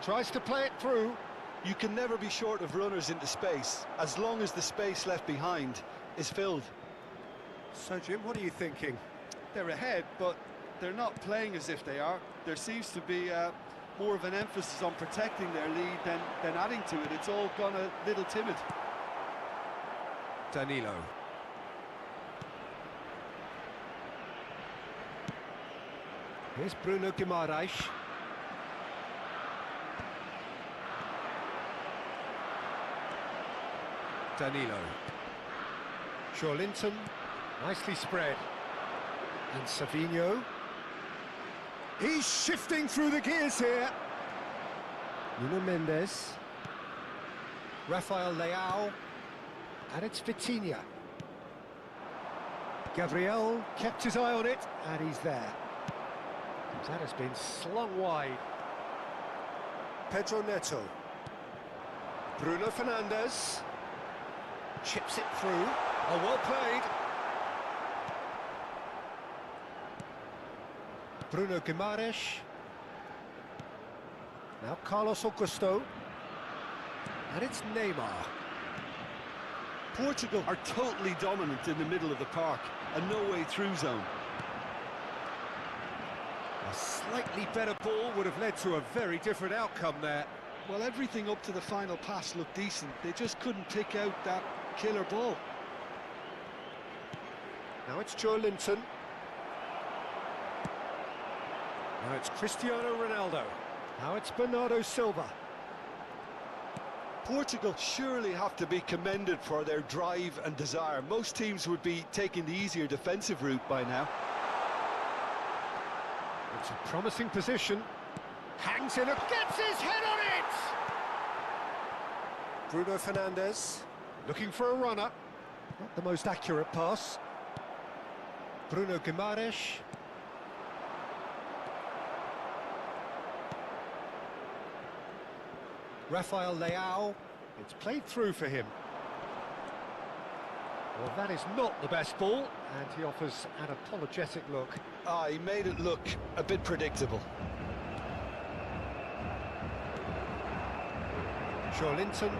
Tries to play it through. You can never be short of runners into space, as long as the space left behind is filled. So, Jim, what are you thinking? They're ahead, but they're not playing as if they are. There seems to be more of an emphasis on protecting their lead than adding to it. It's all gone a little timid. Danilo. Here's Bruno Guimaraes. Danilo. Joelinton, nicely spread. And Savinho. He's shifting through the gears here. Nuno Mendes. Rafael Leao. And it's Vitinha. Gabriel kept his eye on it, and he's there. That has been slung wide. Pedro Neto. Bruno Fernandes. Chips it through. Oh, well played. Bruno Guimaraes. Now Carlos Augusto. And it's Neymar. Portugal are totally dominant in the middle of the park, a no-way-through zone. A slightly better ball would have led to a very different outcome there. Well, everything up to the final pass looked decent. They just couldn't pick out that killer ball. Now it's Joelinton. Now it's Cristiano Ronaldo. Now it's Bernardo Silva. Portugal surely have to be commended for their drive and desire. Most teams would be taking the easier defensive route by now. It's a promising position. Hangs in, gets his head on it! Bruno Fernandes, looking for a runner. Not the most accurate pass. Bruno Guimaraes. Rafael Leao. It's played through for him. Well, that is not the best ball, and he offers an apologetic look. He made it look a bit predictable. Joelinton.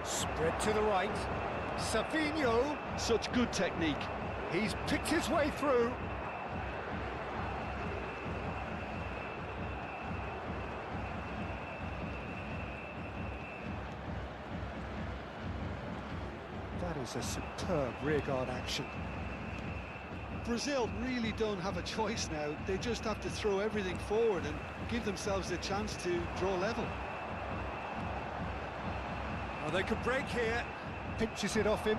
Spread to the right. Savinho. Such good technique. He's picked his way through. That is a superb rearguard action. Brazil really don't have a choice now. They just have to throw everything forward and give themselves a chance to draw level. Oh, they could break here. Pinches it off him.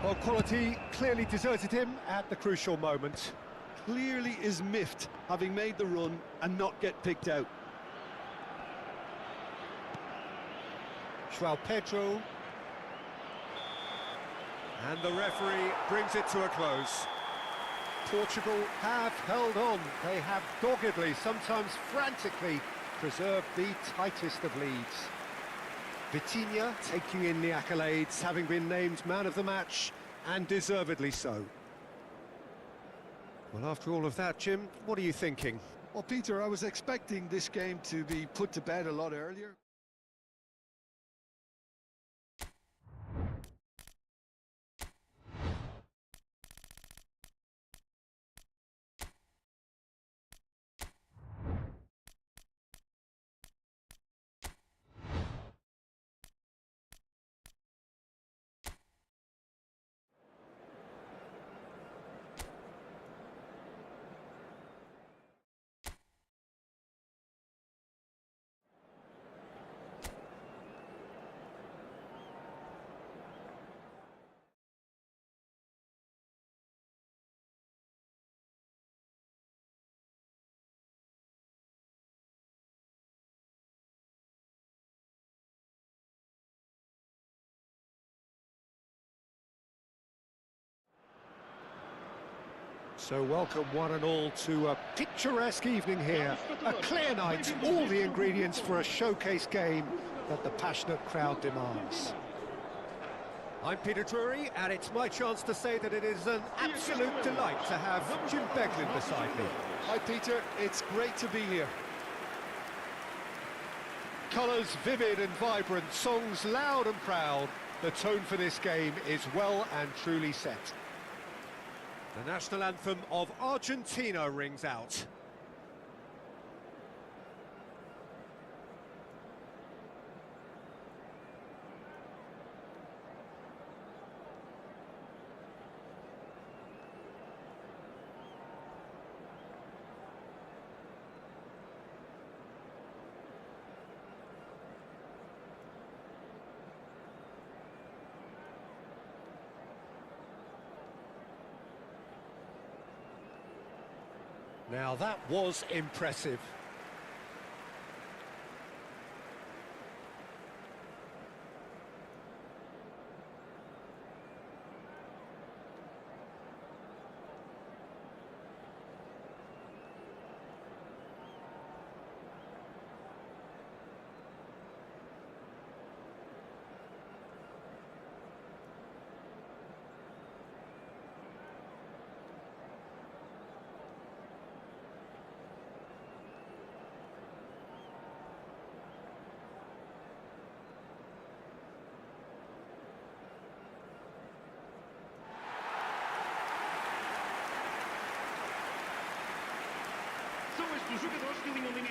Well, quality clearly deserted him at the crucial moment. Clearly is miffed, having made the run and not get picked out. João Pedro. And the referee brings it to a close. Portugal have held on. They have doggedly, sometimes frantically, preserved the tightest of leads. Vitinha taking in the accolades, having been named man of the match, and deservedly so. Well, after all of that, Jim, what are you thinking? Well, Peter, I was expecting this game to be put to bed a lot earlier. So welcome one and all to a picturesque evening here. A clear night, all the ingredients for a showcase game that the passionate crowd demands. I'm Peter Drury, and it's my chance to say that it is an absolute delight to have Jim Beglin beside me. Hi, Peter. It's great to be here. Colours vivid and vibrant, songs loud and proud. The tone for this game is well and truly set. The national anthem of Argentina rings out. Now that was impressive.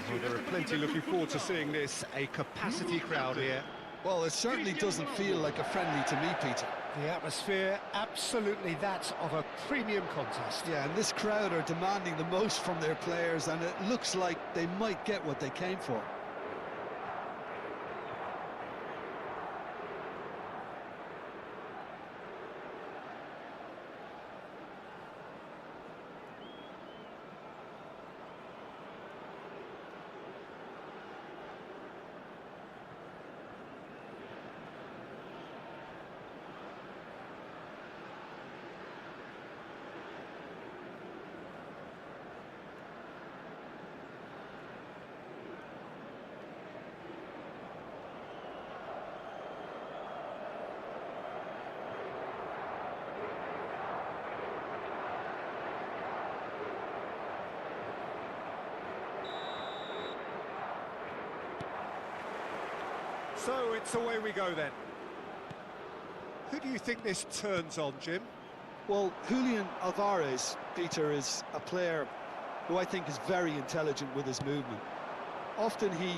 Well, there are plenty looking forward to seeing this, a capacity crowd here. Well, it certainly doesn't feel like a friendly to me, Peter. The atmosphere, absolutely that of a premium contest. Yeah, and this crowd are demanding the most from their players, and it looks like they might get what they came for. So it's away we go then. Who do you think this turns on, Jim? Well, Julian Alvarez, Peter, is a player who I think is very intelligent with his movement. Often he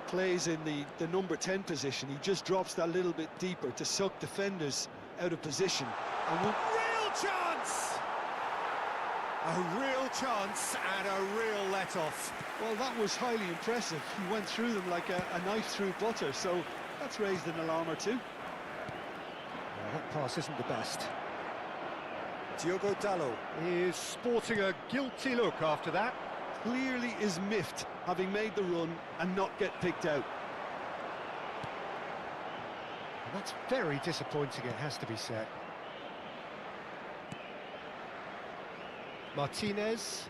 plays in the number 10 position. He just drops that little bit deeper to suck defenders out of position. And real chance! A real chance and a real let-off. Well, that was highly impressive. He went through them like a knife through butter, so that's raised an alarm or two. Well, that pass isn't the best. Diogo Dalot is sporting a guilty look after that. Clearly is miffed, having made the run and not get picked out. And that's very disappointing, it has to be said. Martinez.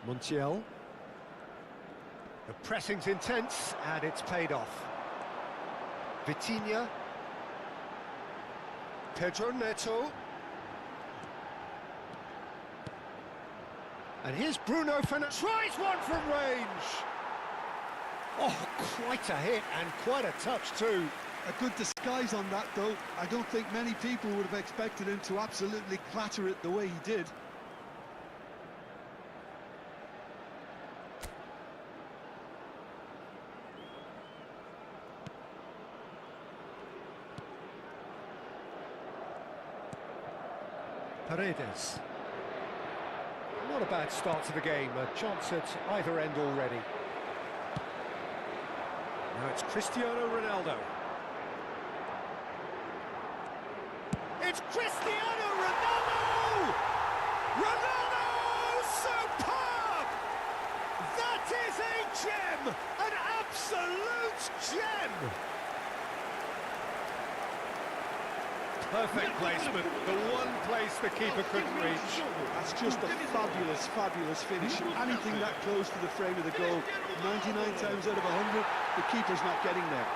Montiel. The pressing's intense, and it's paid off. Vitinha. Pedro Neto. And here's Bruno Fernandes. Tries one from range! Oh, quite a hit, and quite a touch too. A good disguise on that, though. I don't think many people would have expected him to absolutely clatter it the way he did. Paredes. Not a bad start to the game, a chance at either end already. Now it's Cristiano Ronaldo. It's Cristiano Ronaldo! Ronaldo! Superb! That is a gem! An absolute gem! Perfect placement, the one place the keeper couldn't reach. That's just a fabulous, fabulous finish. Anything that close to the frame of the goal, 99 times out of 100, the keeper's not getting there.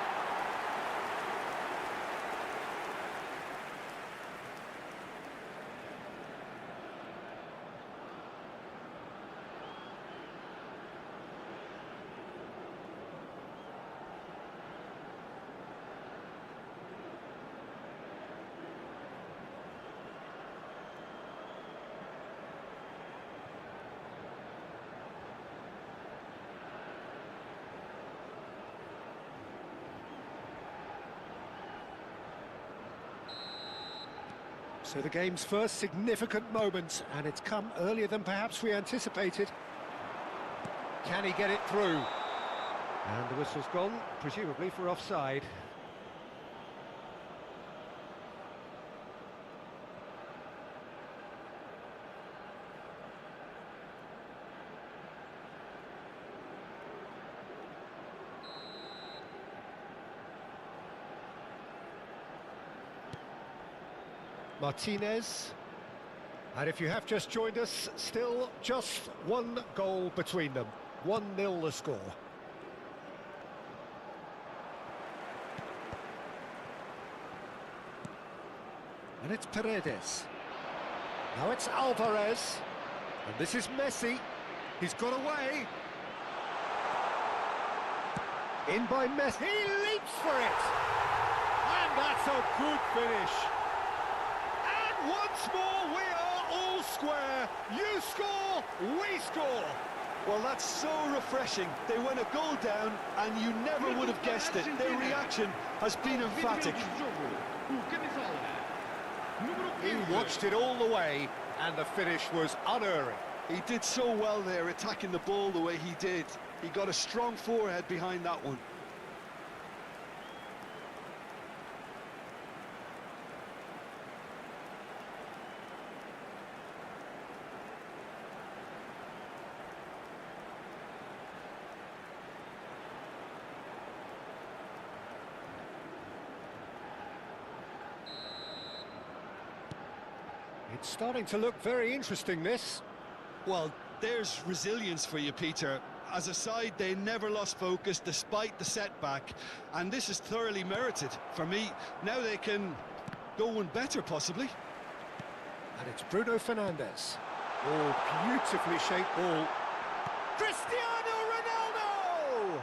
So the game's first significant moment, and it's come earlier than perhaps we anticipated. Can he get it through? And the whistle's gone, presumably for offside. Martinez. And if you have just joined us, still just one goal between them. 1-0 the score. And it's Paredes. Now it's Alvarez. And this is Messi. He's got away. In by Messi. He leaps for it. And that's a good finish. Once more, we are all square. You score, we score. Well, that's so refreshing. They went a goal down, and you never would have guessed it. Their reaction has been emphatic. He watched it all the way, and the finish was unerring. He did so well there, attacking the ball the way he did. He got a strong forehead behind that one. It's starting to look very interesting, this. Well, there's resilience for you, Peter. As a side, they never lost focus despite the setback, and this is thoroughly merited. For me, now they can go one better, possibly. And it's Bruno Fernandes. Oh, beautifully shaped ball. Cristiano Ronaldo!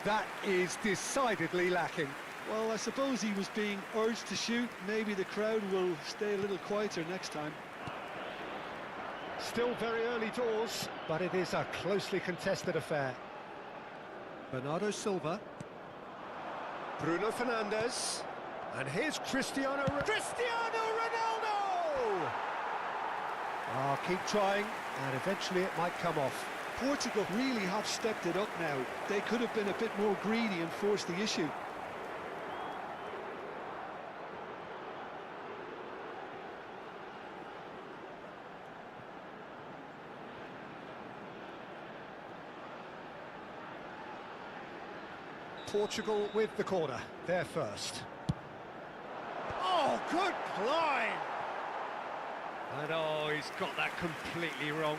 That is decidedly lacking. Well, I suppose he was being urged to shoot. Maybe the crowd will stay a little quieter next time. Still very early doors, but it is a closely contested affair. Bernardo Silva. Bruno Fernandes. And here's Cristiano Ronaldo! Ah, keep trying, and eventually it might come off. Portugal really have stepped it up now. They could have been a bit more greedy and forced the issue. Portugal with the corner, they're first. Oh, good climb! And oh, he's got that completely wrong.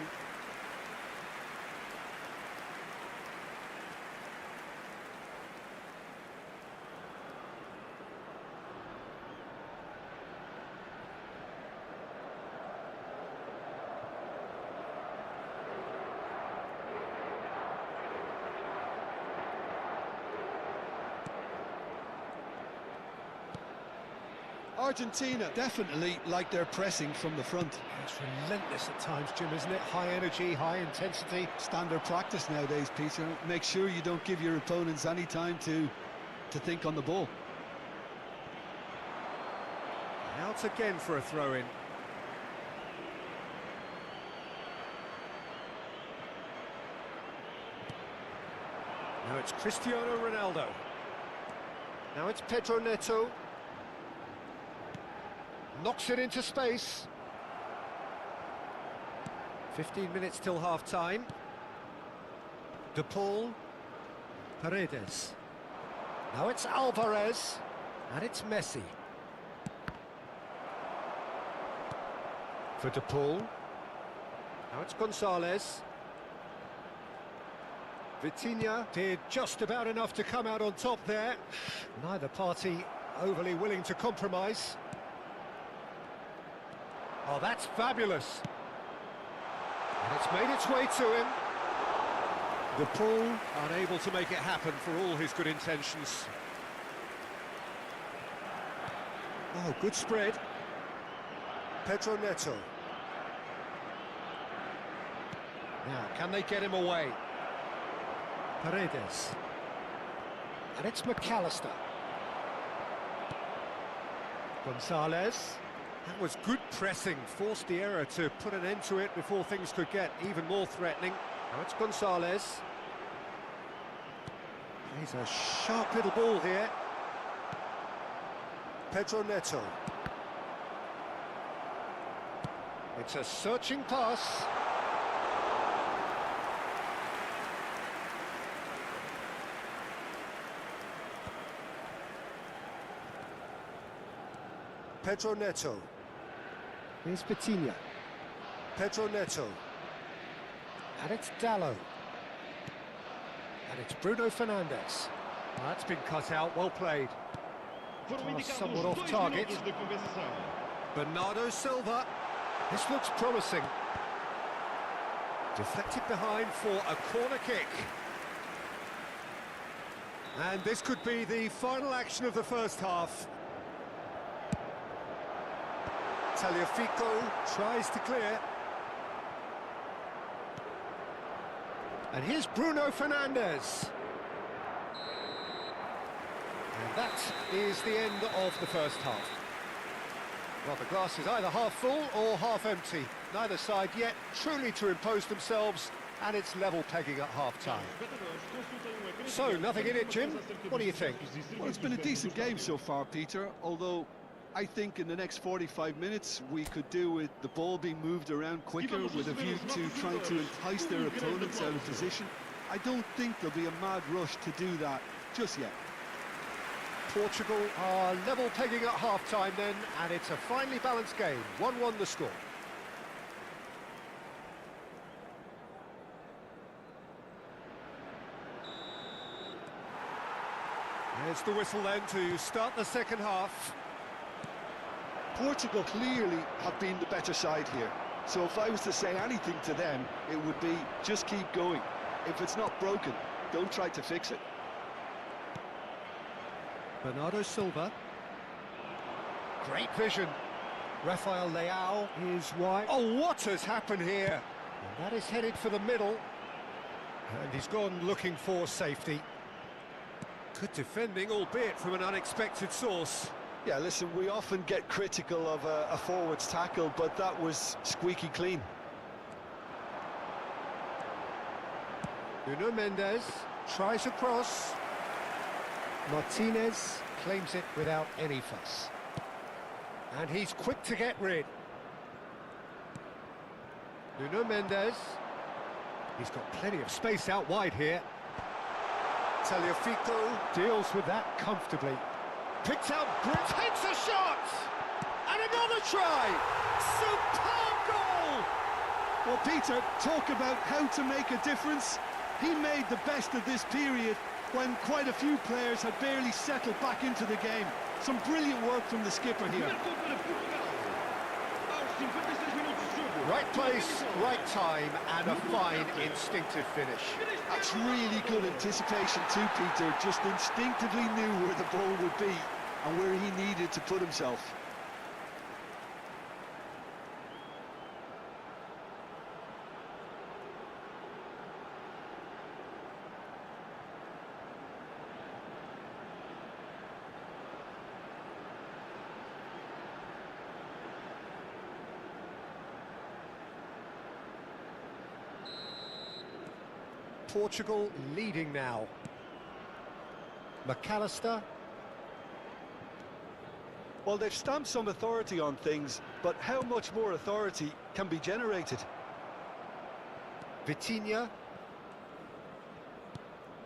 Argentina definitely like their pressing from the front. It's relentless at times, Jim, isn't it? High energy, high intensity. Standard practice nowadays, Peter. Make sure you don't give your opponents any time to think on the ball. Out again for a throw-in. Now it's Cristiano Ronaldo. Now it's Pedro Neto. Knocks it into space. 15 minutes till half-time. De Paul. Paredes. Now it's Alvarez. And it's Messi. For De Paul. Now it's Gonzalez. Vitinha did just about enough to come out on top there. Neither party overly willing to compromise. Oh, that's fabulous. And it's made its way to him. De Paul unable to make it happen for all his good intentions. Oh, good spread. Pedro Neto. Now, can they get him away? Paredes. And it's McAllister. Gonzalez. That was good pressing, forced the error to put an end to it before things could get even more threatening. Now it's Gonzalez. Plays a sharp little ball here. Pedro Neto. It's a searching pass. Pedro Neto. Here's Vitinha. Pedro Neto. And it's Dallo. And it's Bruno Fernandes. Well, that's been cut out, well played. Somewhat off target. Bernardo Silva. This looks promising. Deflected behind for a corner kick. And this could be the final action of the first half. Tagliafico tries to clear. And here's Bruno Fernandes. And that is the end of the first half. Well, the glass is either half full or half empty. Neither side yet truly to impose themselves, and it's level pegging at half-time. So, nothing in it, Jim. What do you think? Well, it's been a decent game so far, Peter, although I think in the next 45 minutes we could do with the ball being moved around quicker with a view to trying to entice their opponents out of position. I don't think there'll be a mad rush to do that just yet. Portugal are level pegging at half-time then, and it's a finely balanced game. 1-1 the score. There's the whistle then to start the second half. Portugal clearly have been the better side here, so if I was to say anything to them, it would be just keep going. If it's not broken, don't try to fix it. Bernardo Silva. Great vision. Rafael Leao is wide. Oh, what has happened here? And that is headed for the middle. And he's gone looking for safety. Good defending, albeit from an unexpected source. Yeah, listen, we often get critical of a forward's tackle, but that was squeaky clean. Nuno Mendes tries a cross. Martinez claims it without any fuss. And he's quick to get rid. Nuno Mendes. He's got plenty of space out wide here. Tagliafico deals with that comfortably. Picks out Britt, takes a shot! And another try! Superb goal! Well, Peter, talk about how to make a difference. He made the best of this period when quite a few players had barely settled back into the game. Some brilliant work from the skipper here. Right place, right time, and a fine instinctive finish. That's really good anticipation too, Peter. Just instinctively knew where the ball would be and where he needed to put himself. Portugal leading now. McAllister. Well, they've stamped some authority on things, but how much more authority can be generated? Vitinha.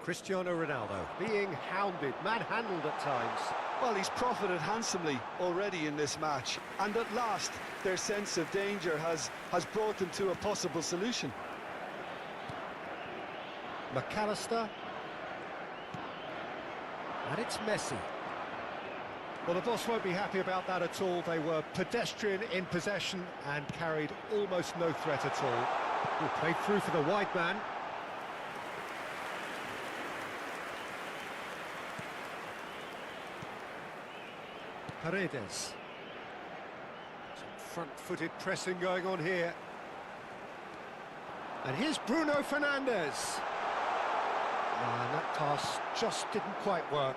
Cristiano Ronaldo being hounded, manhandled at times. Well, he's profited handsomely already in this match, and at last their sense of danger has brought them to a possible solution. McAllister. And it's Messi. Well, the boss won't be happy about that at all. They were pedestrian in possession and carried almost no threat at all. Ooh, played through for the wide man. Paredes. Some front-footed pressing going on here. And here's Bruno Fernandes. And that pass just didn't quite work.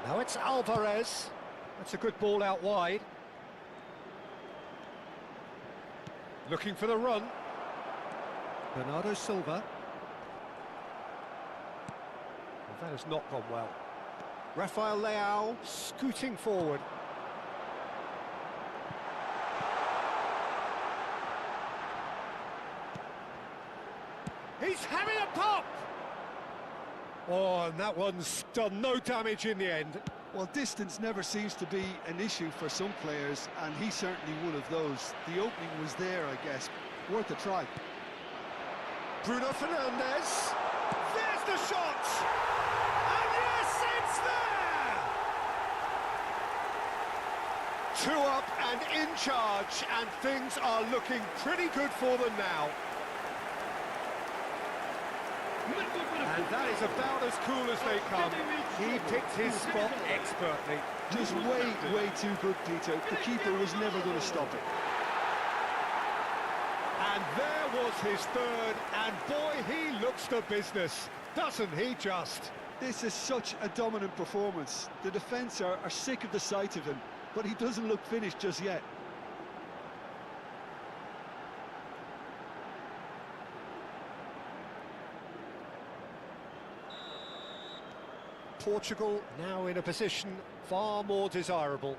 Now it's Alvarez. That's a good ball out wide. Looking for the run. Bernardo Silva. Well, that has not gone well. Rafael Leao scooting forward. He's having a pop! Oh, and that one's done no damage in the end. Well, distance never seems to be an issue for some players, and he's certainly one of those. The opening was there, I guess. Worth a try. Bruno Fernandes. There's the shot! And yes, it's there! 2 up and in charge, and things are looking pretty good for them now. And that is about as cool as they come. He picked his spot expertly. Just way too good, Peter. The keeper was never going to stop it. And there was his third, and boy, he looks the business, doesn't he just? This is such a dominant performance. The defence are sick of the sight of him, but he doesn't look finished just yet. Portugal now in a position far more desirable.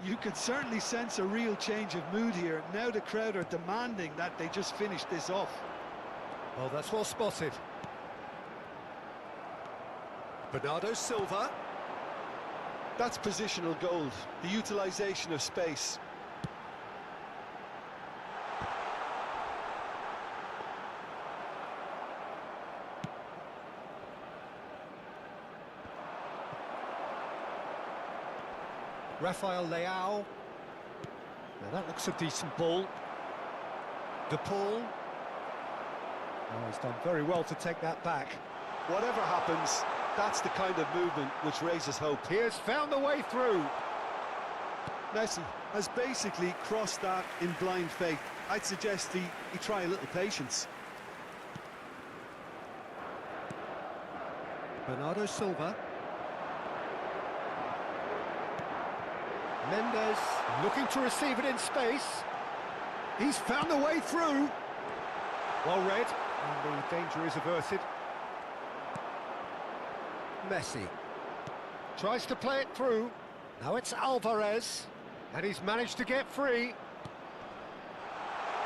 You can certainly sense a real change of mood here. Now the crowd are demanding that they just finish this off. Well, that's well spotted. Bernardo Silva. That's positional gold, the utilisation of space. Rafael Leao. Now that looks a decent ball. De Paul. Oh, he's done very well to take that back. Whatever happens, that's the kind of movement which raises hope. He has found the way through. Messi has basically crossed that in blind faith. I'd suggest he try a little patience. Bernardo Silva. Mendes looking to receive it in space. He's found the way through. Well read, and the danger is averted. Messi tries to play it through. Now it's Alvarez, and he's managed to get free.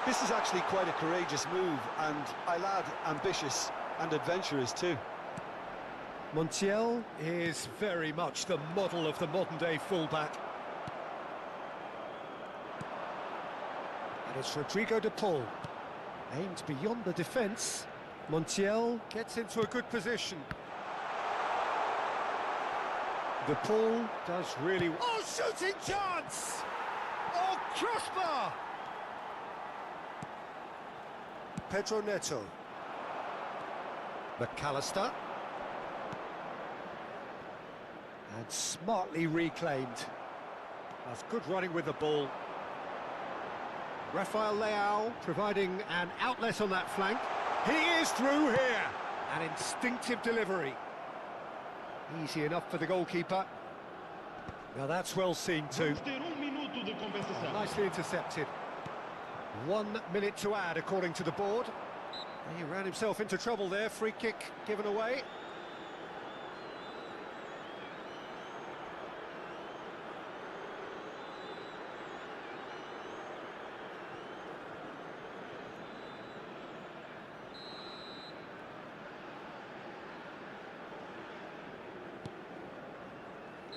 This is actually quite a courageous move, and I'll add ambitious. and adventurous too. Montiel is very much the model of the modern-day fullback. And it's Rodrigo de Paul. Aimed beyond the defence. Montiel gets into a good position. De Paul does really well. Oh, shooting chance! Oh, crossbar! Pedro Neto. McAllister. And smartly reclaimed. That's good running with the ball. Rafael Leao providing an outlet on that flank. He is through here. An instinctive delivery. Easy enough for the goalkeeper. Now that's well seen too. Nicely intercepted. 1 minute to add according to the board. He ran himself into trouble there. Free kick given away.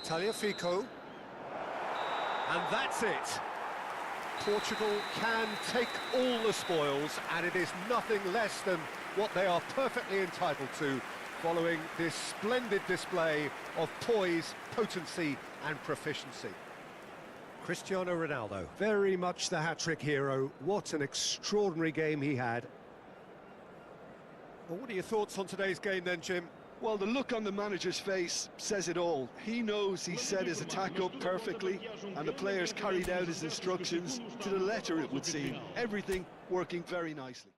Tagliafico. And that's it. Portugal can take all the spoils, and it is nothing less than what they are perfectly entitled to, following this splendid display of poise, potency and proficiency. Cristiano Ronaldo, very much the hat-trick hero. What an extraordinary game he had. Well, what are your thoughts on today's game then, Jim? Well, the look on the manager's face says it all. He knows he set his attack up perfectly, and the players carried out his instructions to the letter, it would seem. Everything working very nicely.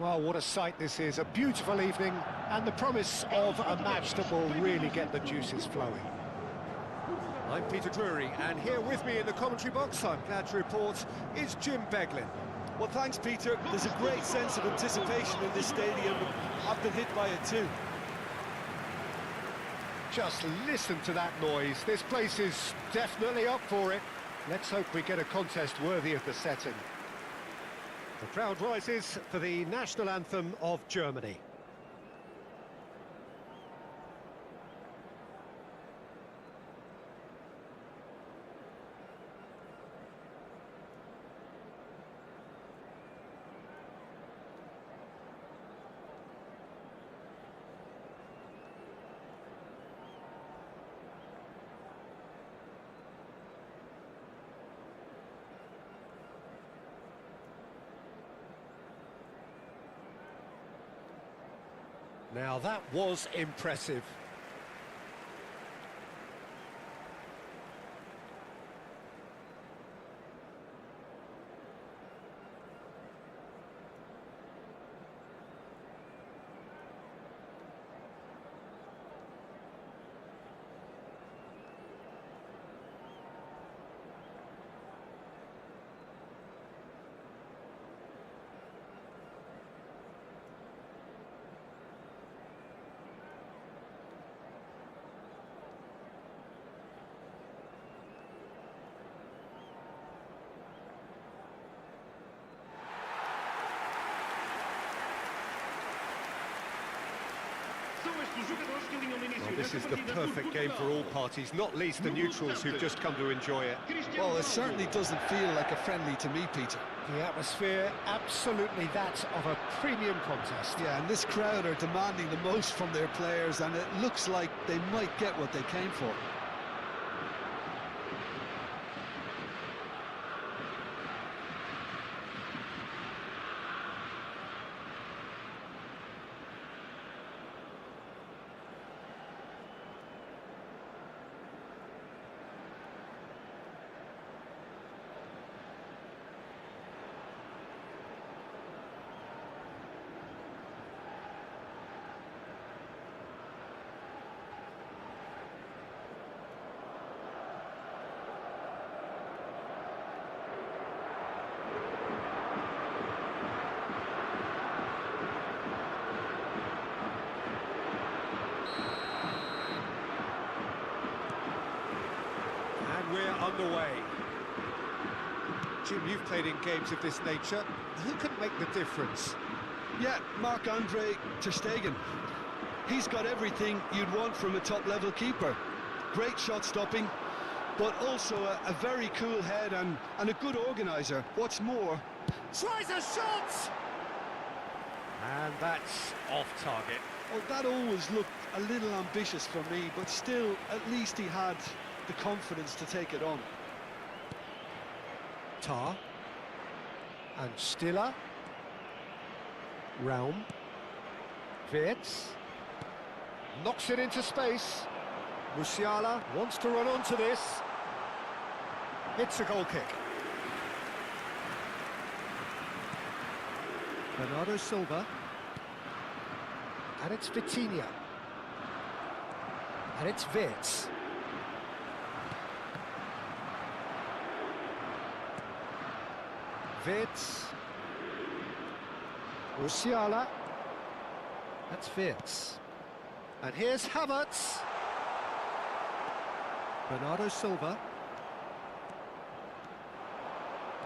Well, what a sight this is. A beautiful evening and the promise of a match that will really get the juices flowing. I'm Peter Drury, and here with me in the commentary box, I'm glad to report, is Jim Beglin. Well, thanks, Peter. There's a great sense of anticipation in this stadium. I've been hit by it too. Just listen to that noise. This place is definitely up for it. Let's hope we get a contest worthy of the setting. The crowd rises for the national anthem of Germany. Now that was impressive. Well, this is the perfect game for all parties, not least the neutrals who've just come to enjoy it. Well, it certainly doesn't feel like a friendly to me, Peter. The atmosphere, absolutely that of a premium contest. Yeah, and this crowd are demanding the most from their players, and it looks like they might get what they came for. We're underway. Jim, you've played in games of this nature. Who can make the difference? Yeah, Marc-Andre ter Stegen. He's got everything you'd want from a top-level keeper. Great shot stopping, but also a very cool head and a good organiser. What's more... Tries a shot! And that's off target. Well, that always looked a little ambitious for me, but still, at least he had the confidence to take it on. Tar. And Stiller. Raum. Wirtz. Knocks it into space. Musiala wants to run onto this. It's a goal kick. Bernardo Silva. And it's Vitinha. And it's Wirtz. Wirtz. Musiala. That's Wirtz. And here's Havertz. Bernardo Silva.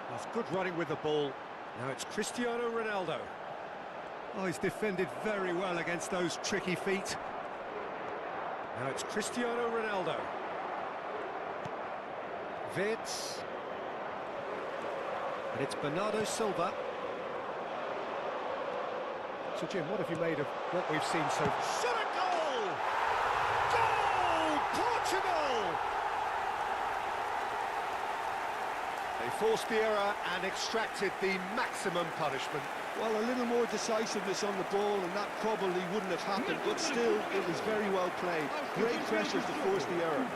There's good running with the ball. Now it's Cristiano Ronaldo. Oh, he's defended very well against those tricky feet. Now it's Cristiano Ronaldo. Wirtz. And it's Bernardo Silva. So, Jim, what have you made of what we've seen so far? Shot a goal! Goal! Portugal! They forced the error and extracted the maximum punishment. Well, a little more decisiveness on the ball, and that probably wouldn't have happened, but still, it was very well played. Great pressure to force the error.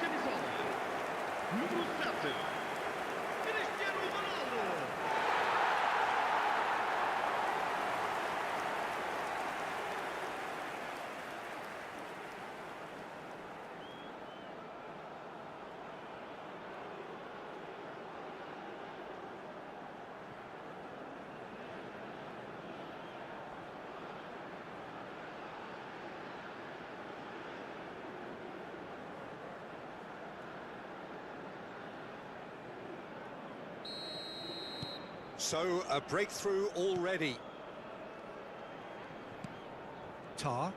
So, a breakthrough already. Tar.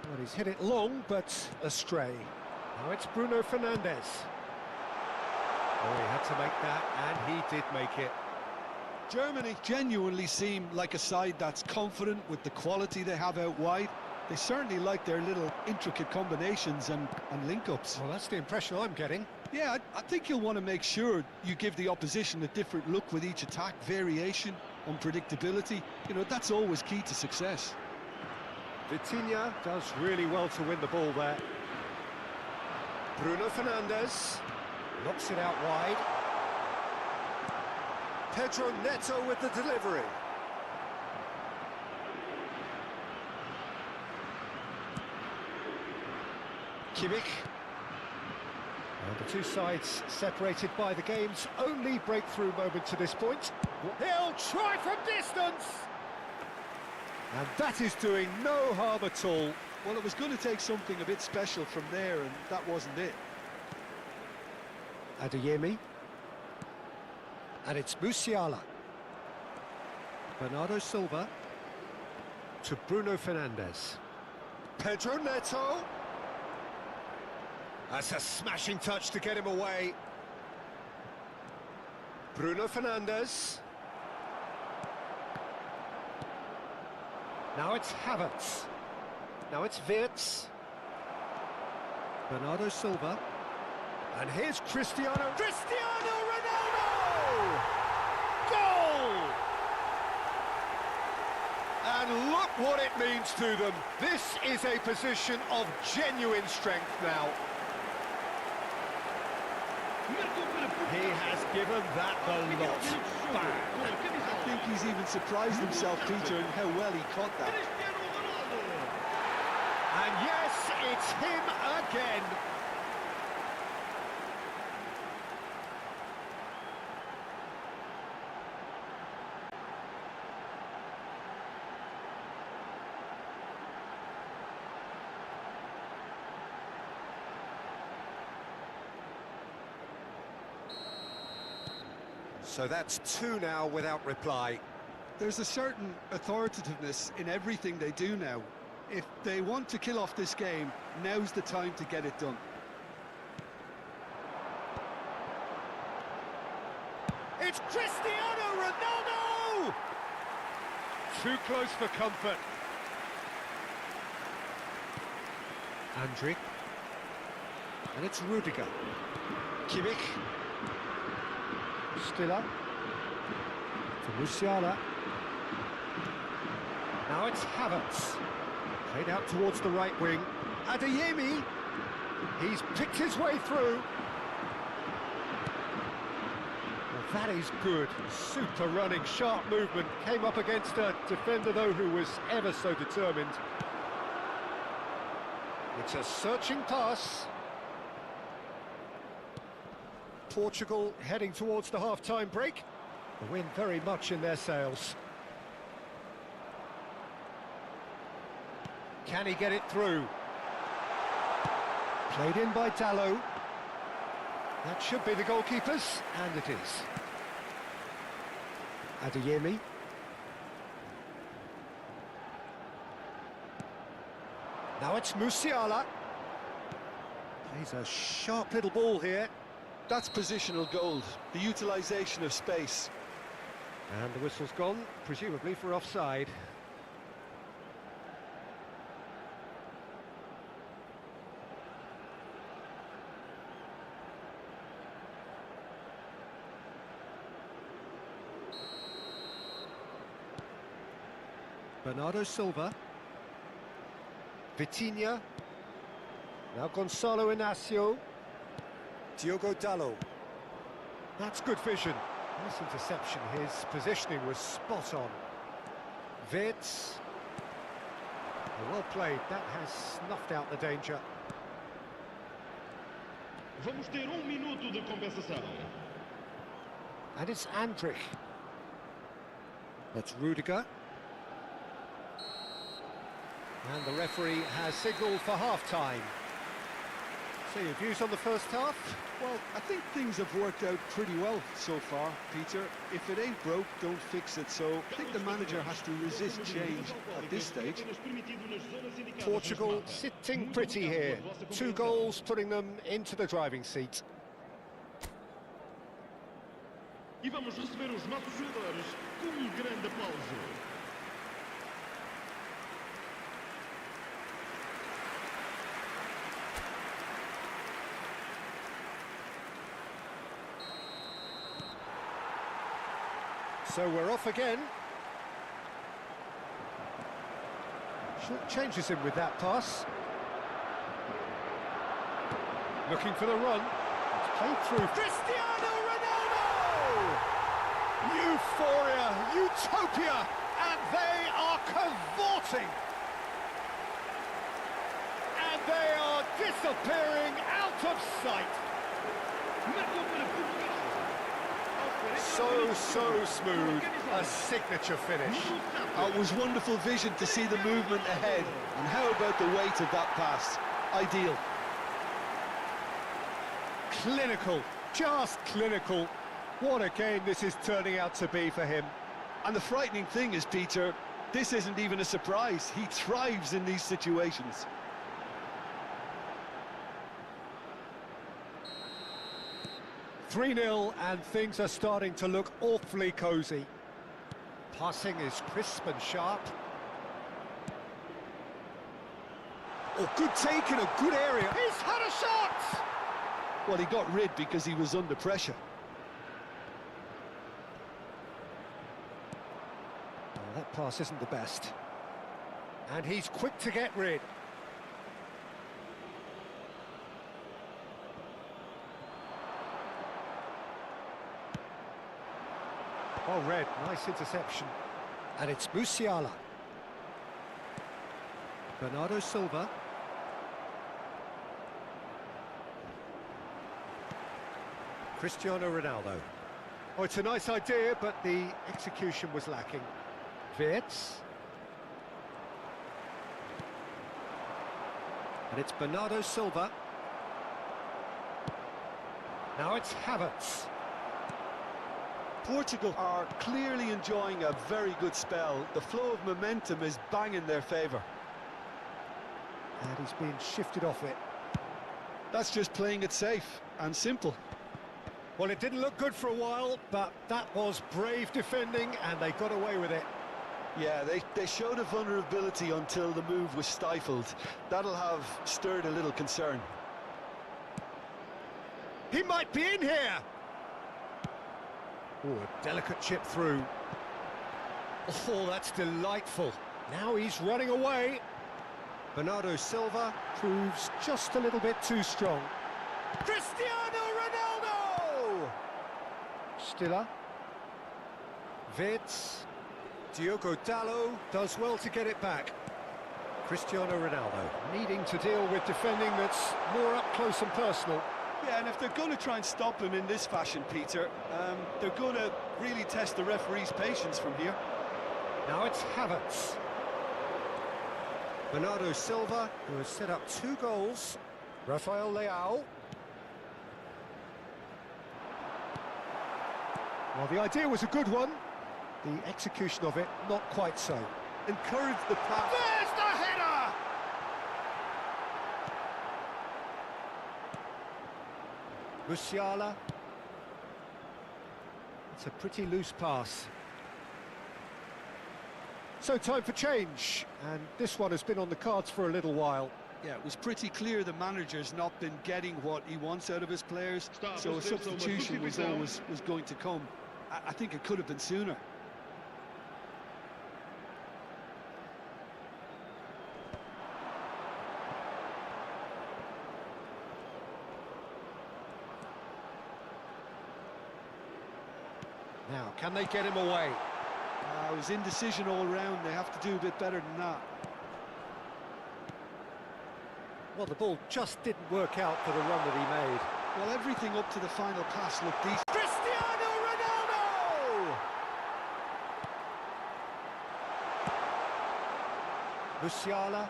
Well, he's hit it long, but astray. Now it's Bruno Fernandes. Oh, he had to make that, and he did make it. Germany genuinely seem like a side that's confident with the quality they have out wide. They certainly like their little intricate combinations and link-ups. Well, that's the impression I'm getting. Yeah, I think you'll want to make sure you give the opposition a different look with each attack, variation, unpredictability. You know, that's always key to success. Vitinha does really well to win the ball there. Bruno Fernandes knocks it out wide. Pedro Neto with the delivery. Kimmich. And the two sides separated by the game's only breakthrough moment to this point. He'll try from distance! And that is doing no harm at all. Well, it was going to take something a bit special from there, and that wasn't it. Adeyemi. And it's Musiala. Bernardo Silva. to Bruno Fernandes. Pedro Neto. That's a smashing touch to get him away. Bruno Fernandes. Now it's Havertz. Now it's Wirtz. Bernardo Silva. And here's Cristiano Ronaldo! Goal! And look what it means to them. This is a position of genuine strength now. He has given that the lot. Bang! I think he's even surprised himself, Peter, in how well he caught that. And yes, it's him again. So that's two now without reply. There's a certain authoritativeness in everything they do now. If they want to kill off this game, now's the time to get it done. It's Cristiano Ronaldo! Too close for comfort. Andrić. And it's Rudiger. Kimmich. Stiller. For Musiala. Now it's Havertz. Played out towards the right wing. Adeyemi. He's picked his way through. Well, that is good. Super running, sharp movement. Came up against a defender, though, who was ever so determined. It's a searching pass. Portugal heading towards the half-time break. The wind very much in their sails. Can he get it through? Played in by Dalot. That should be the goalkeepers, and it is. Adeyemi. Now it's Musiala. Plays a sharp little ball here. That's positional gold, the utilisation of space. And the whistle's gone, presumably for offside. Bernardo Silva. Vitinha. Now Gonzalo Inacio. Diogo Dalot. That's good vision. Nice interception. His positioning was spot on. Wirtz. Well played. That has snuffed out the danger. Vamos ter minuto de compensação. And it's Andrić. That's Rudiger. And the referee has signalled for half-time. So your views on the first half? Well, I think things have worked out pretty well so far, Peter. If it ain't broke, don't fix it. So I think the manager has to resist change at this stage. Portugal sitting pretty here. 2 goals putting them into the driving seat. E vamos receber os nossos jogadores com grande aplauso. So we're off again. Short changes him with that pass. Looking for the run. It's played through. Cristiano Ronaldo! Euphoria, utopia, and they are cavorting. And they are disappearing out of sight. So smooth, a signature finish. It was wonderful vision to see the movement ahead. And how about the weight of that pass? Ideal. Clinical, just clinical. What a game this is turning out to be for him. And the frightening thing is, Peter, This isn't even a surprise. He thrives in these situations. "3-0, and things are starting to look awfully cosy. Passing is crisp and sharp. Oh, good take in a good area. He's had a shot! Well, he got rid because he was under pressure. Oh, that pass isn't the best. And he's quick to get rid. Oh, Red, nice interception. And it's Musiala. Bernardo Silva. Cristiano Ronaldo. Oh, it's a nice idea, but the execution was lacking. Wirtz. And it's Bernardo Silva. Now it's Havertz. Portugal are clearly enjoying a very good spell. The flow of momentum is bang in their favour. And he's being shifted off it. That's just playing it safe and simple. Well, it didn't look good for a while, but that was brave defending, and they got away with it. Yeah, they showed a vulnerability until the move was stifled. That'll have stirred a little concern. He might be in here! Oh, a delicate chip through. Oh, that's delightful. Now he's running away. Bernardo Silva proves just a little bit too strong. Cristiano Ronaldo! Stiller. Wirtz. Diogo Dalot does well to get it back. Cristiano Ronaldo needing to deal with defending that's more up close and personal. Yeah, and if they're going to try and stop him in this fashion, Peter, they're going to really test the referee's patience from here. Now it's Havertz. Bernardo Silva, who has set up 2 goals. Rafael Leao. Well, the idea was a good one. The execution of it, not quite so. Encourage the pass. There's the header! Musiala. It's a pretty loose pass. So time for change, and this one has been on the cards for a little while. Yeah, it was pretty clear the manager's not been getting what he wants out of his players, so a substitution was going to come. I think it could have been sooner. Now, can they get him away? It was indecision all round. They have to do a bit better than that. Well, the ball just didn't work out for the run that he made. Well, everything up to the final pass looked decent. Cristiano Ronaldo! Musiala.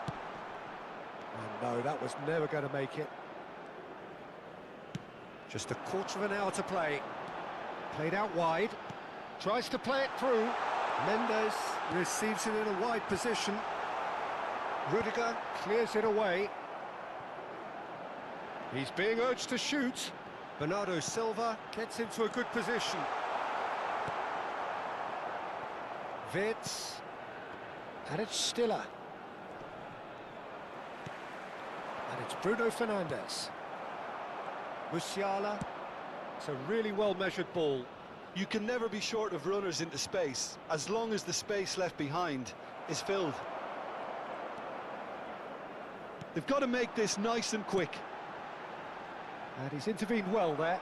And no, that was never going to make it. Just a quarter of an hour to play. Played out wide. Tries to play it through. Mendes receives it in a wide position. Rudiger clears it away. He's being urged to shoot. Bernardo Silva gets into a good position. Wirtz. And it's Stiller. And it's Bruno Fernandes. Musiala. It's a really well-measured ball. You can never be short of runners into space, as long as the space left behind is filled. They've got to make this nice and quick. And he's intervened well there.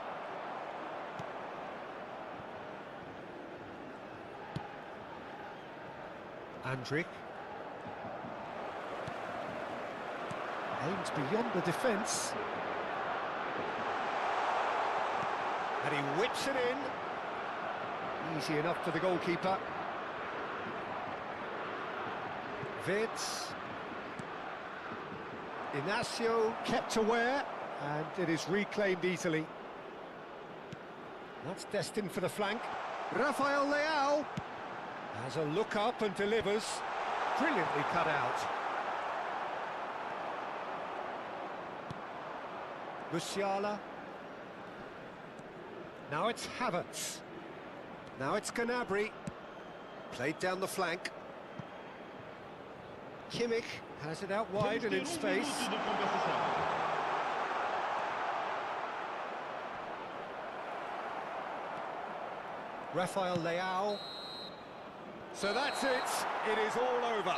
Andrić. Aims beyond the defence. And he whips it in. Easy enough for the goalkeeper. Wirtz. Inacio kept aware, and it is reclaimed easily. That's destined for the flank. Rafael Leao has a look up and delivers. Brilliantly cut out. Musiala. Now it's Havertz. Now it's Gnabry. Played down the flank. Kimmich has it out wide and in space. Minuto de compensação. Rafael Leao. So that's it. It is all over.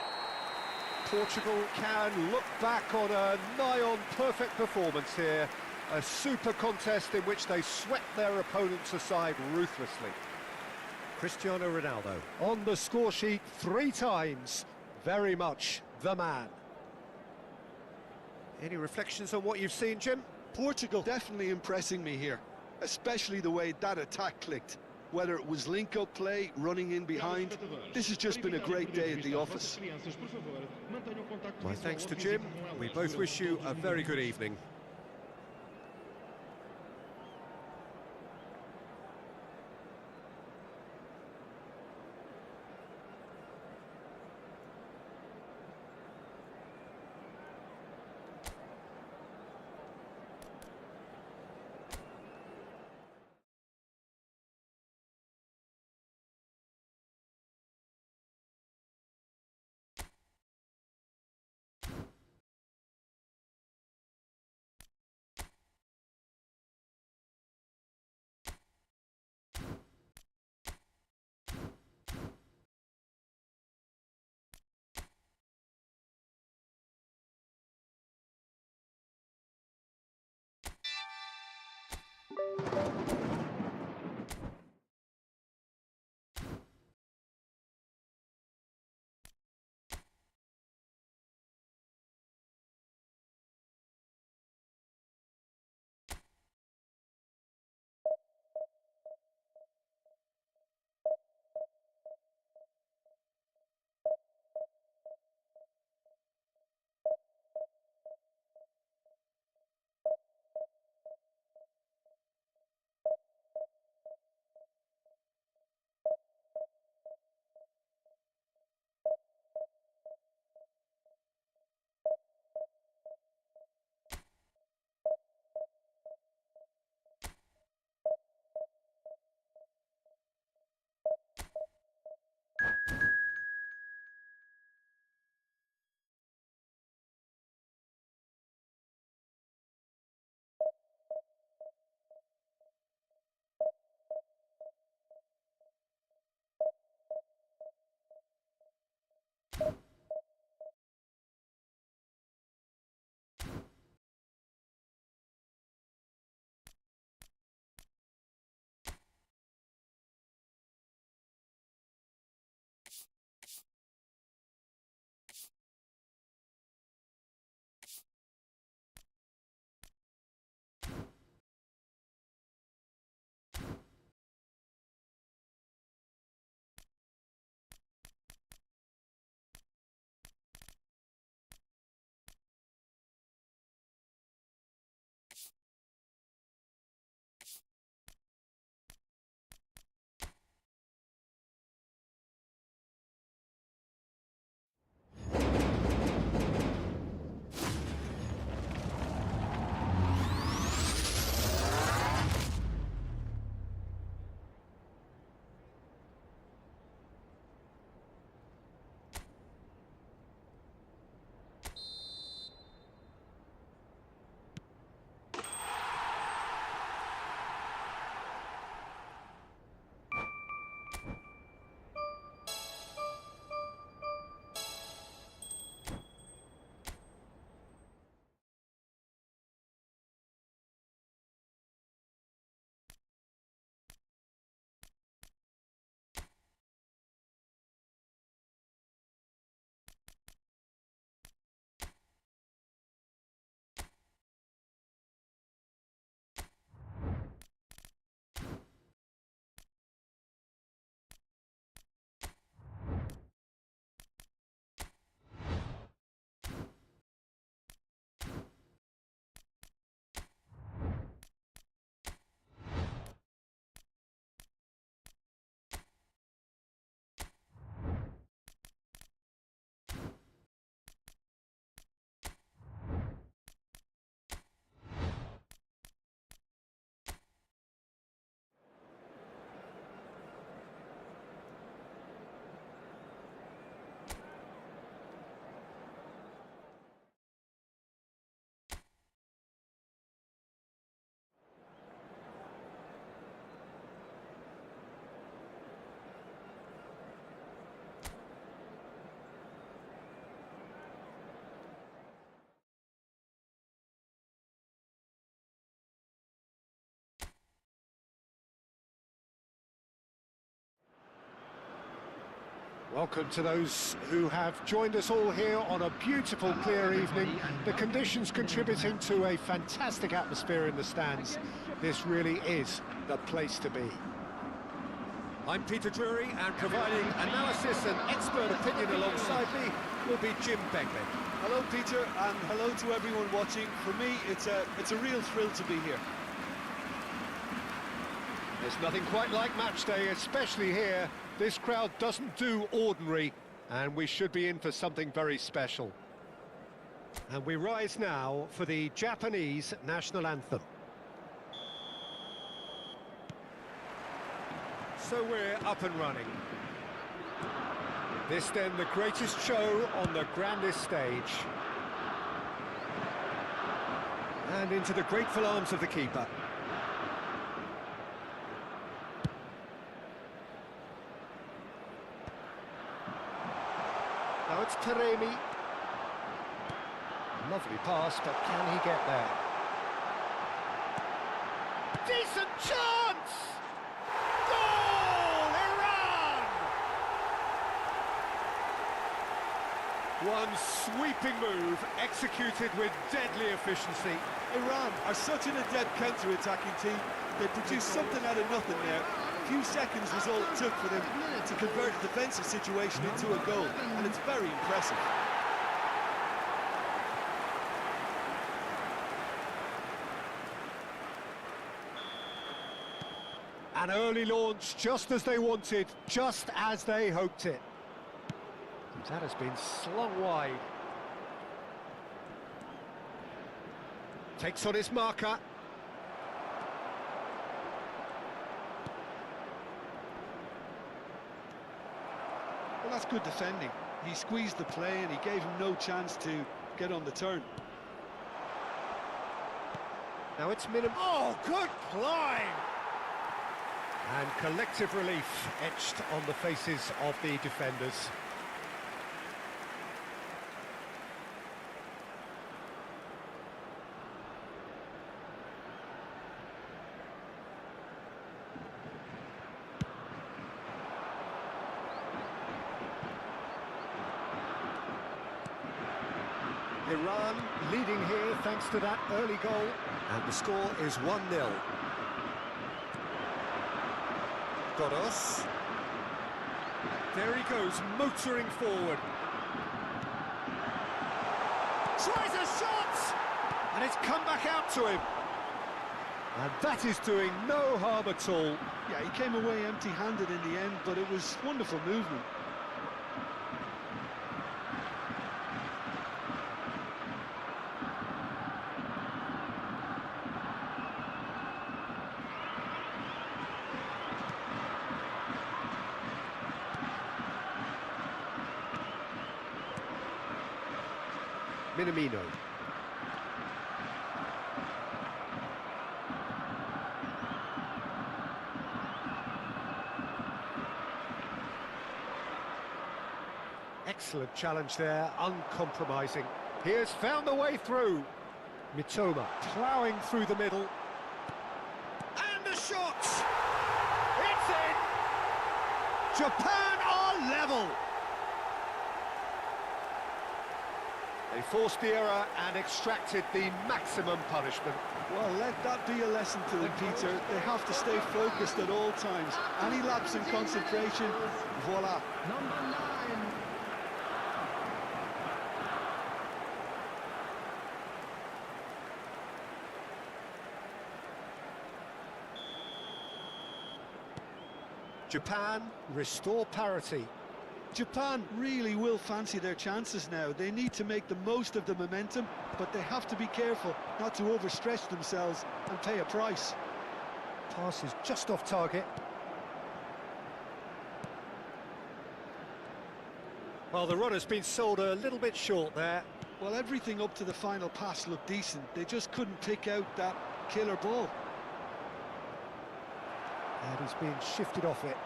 Portugal can look back on a nigh-on perfect performance here. A super contest in which they swept their opponents aside ruthlessly. Cristiano Ronaldo on the score sheet 3 times. Very much the man. Any reflections on what you've seen, Jim? Portugal definitely impressing me here, especially the way that attack clicked. Whether it was link-up play, running in behind, this has just been a great day at the office. My thanks to Jim. We both wish you a very good evening. Welcome to those who have joined us all here on a beautiful, clear evening. The conditions contributing to a fantastic atmosphere in the stands. This really is the place to be. I'm Peter Drury, and providing analysis and expert opinion alongside me will be Jim Begley. Hello, Peter, and hello to everyone watching. For me, it's a real thrill to be here. There's nothing quite like match day, especially here. This crowd doesn't do ordinary, and we should be in for something very special. And we rise now for the Japanese national anthem. So we're up and running. This then the greatest show on the grandest stage. And into the grateful arms of the keeper. Now it's Taremi. Lovely pass, but can he get there? Decent chance! Goal! Iran! One sweeping move, executed with deadly efficiency. Iran are such an adept counter-attacking team. They produced something out of nothing there. A few seconds was all it took for them to convert a defensive situation into a goal, and it's very impressive. An early launch, just as they wanted, just as they hoped it. That has been slung wide. Takes on his marker. Well, that's good defending. He squeezed the play and he gave him no chance to get on the turn. Now it's minimum. Oh, good climb! And collective relief etched on the faces of the defenders. Iran leading here thanks to that early goal, and the score is 1-0. Godos. There he goes, motoring forward. Tries a shot! And it's come back out to him. And that is doing no harm at all. Yeah, he came away empty-handed in the end, but it was wonderful movement. Minamino. Excellent challenge there, uncompromising. He has found the way through. Mitoma ploughing through the middle. And a shot! It's in! Japan are level! They forced the error and extracted the maximum punishment. Well, let that be a lesson to them, Peter. They have to stay focused at all times. Any lapse in concentration, voila. Number 9. Japan restore parity. Japan really will fancy their chances now. They need to make the most of the momentum, but they have to be careful not to overstretch themselves and pay a price. Pass is just off target. Well, the run has been sold a little bit short there. Well, everything up to the final pass looked decent. They just couldn't pick out that killer ball. And he's being shifted off it.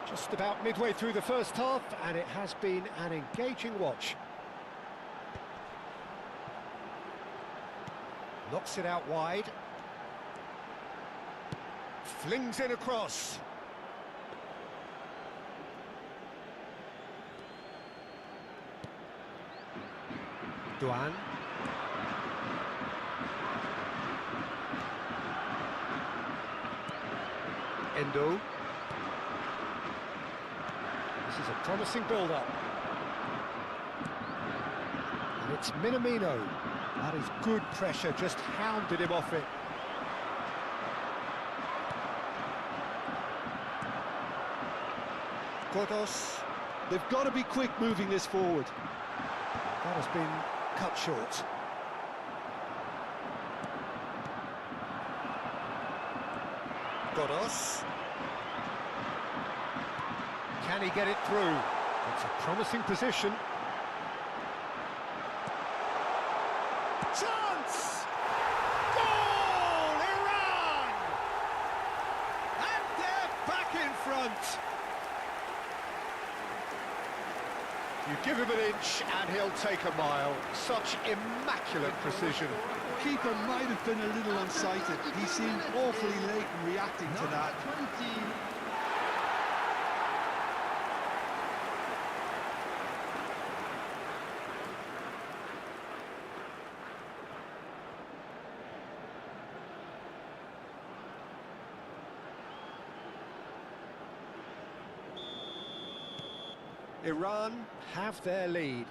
Just about midway through the first half, and it has been an engaging watch. Knocks it out wide. Flings it across. Duan. Endo. This is a promising build-up. And it's Minamino. That is good pressure, just hounded him off it. Godos. They've got to be quick moving this forward. That has been cut short. Godos. Can he get it through? It's a promising position. Chance! Goal! Iran! And they're back in front. You give him an inch and he'll take a mile. Such immaculate precision. Keeper might have been a little unsighted. He seemed awfully late in reacting to that. 20. Iran have their lead.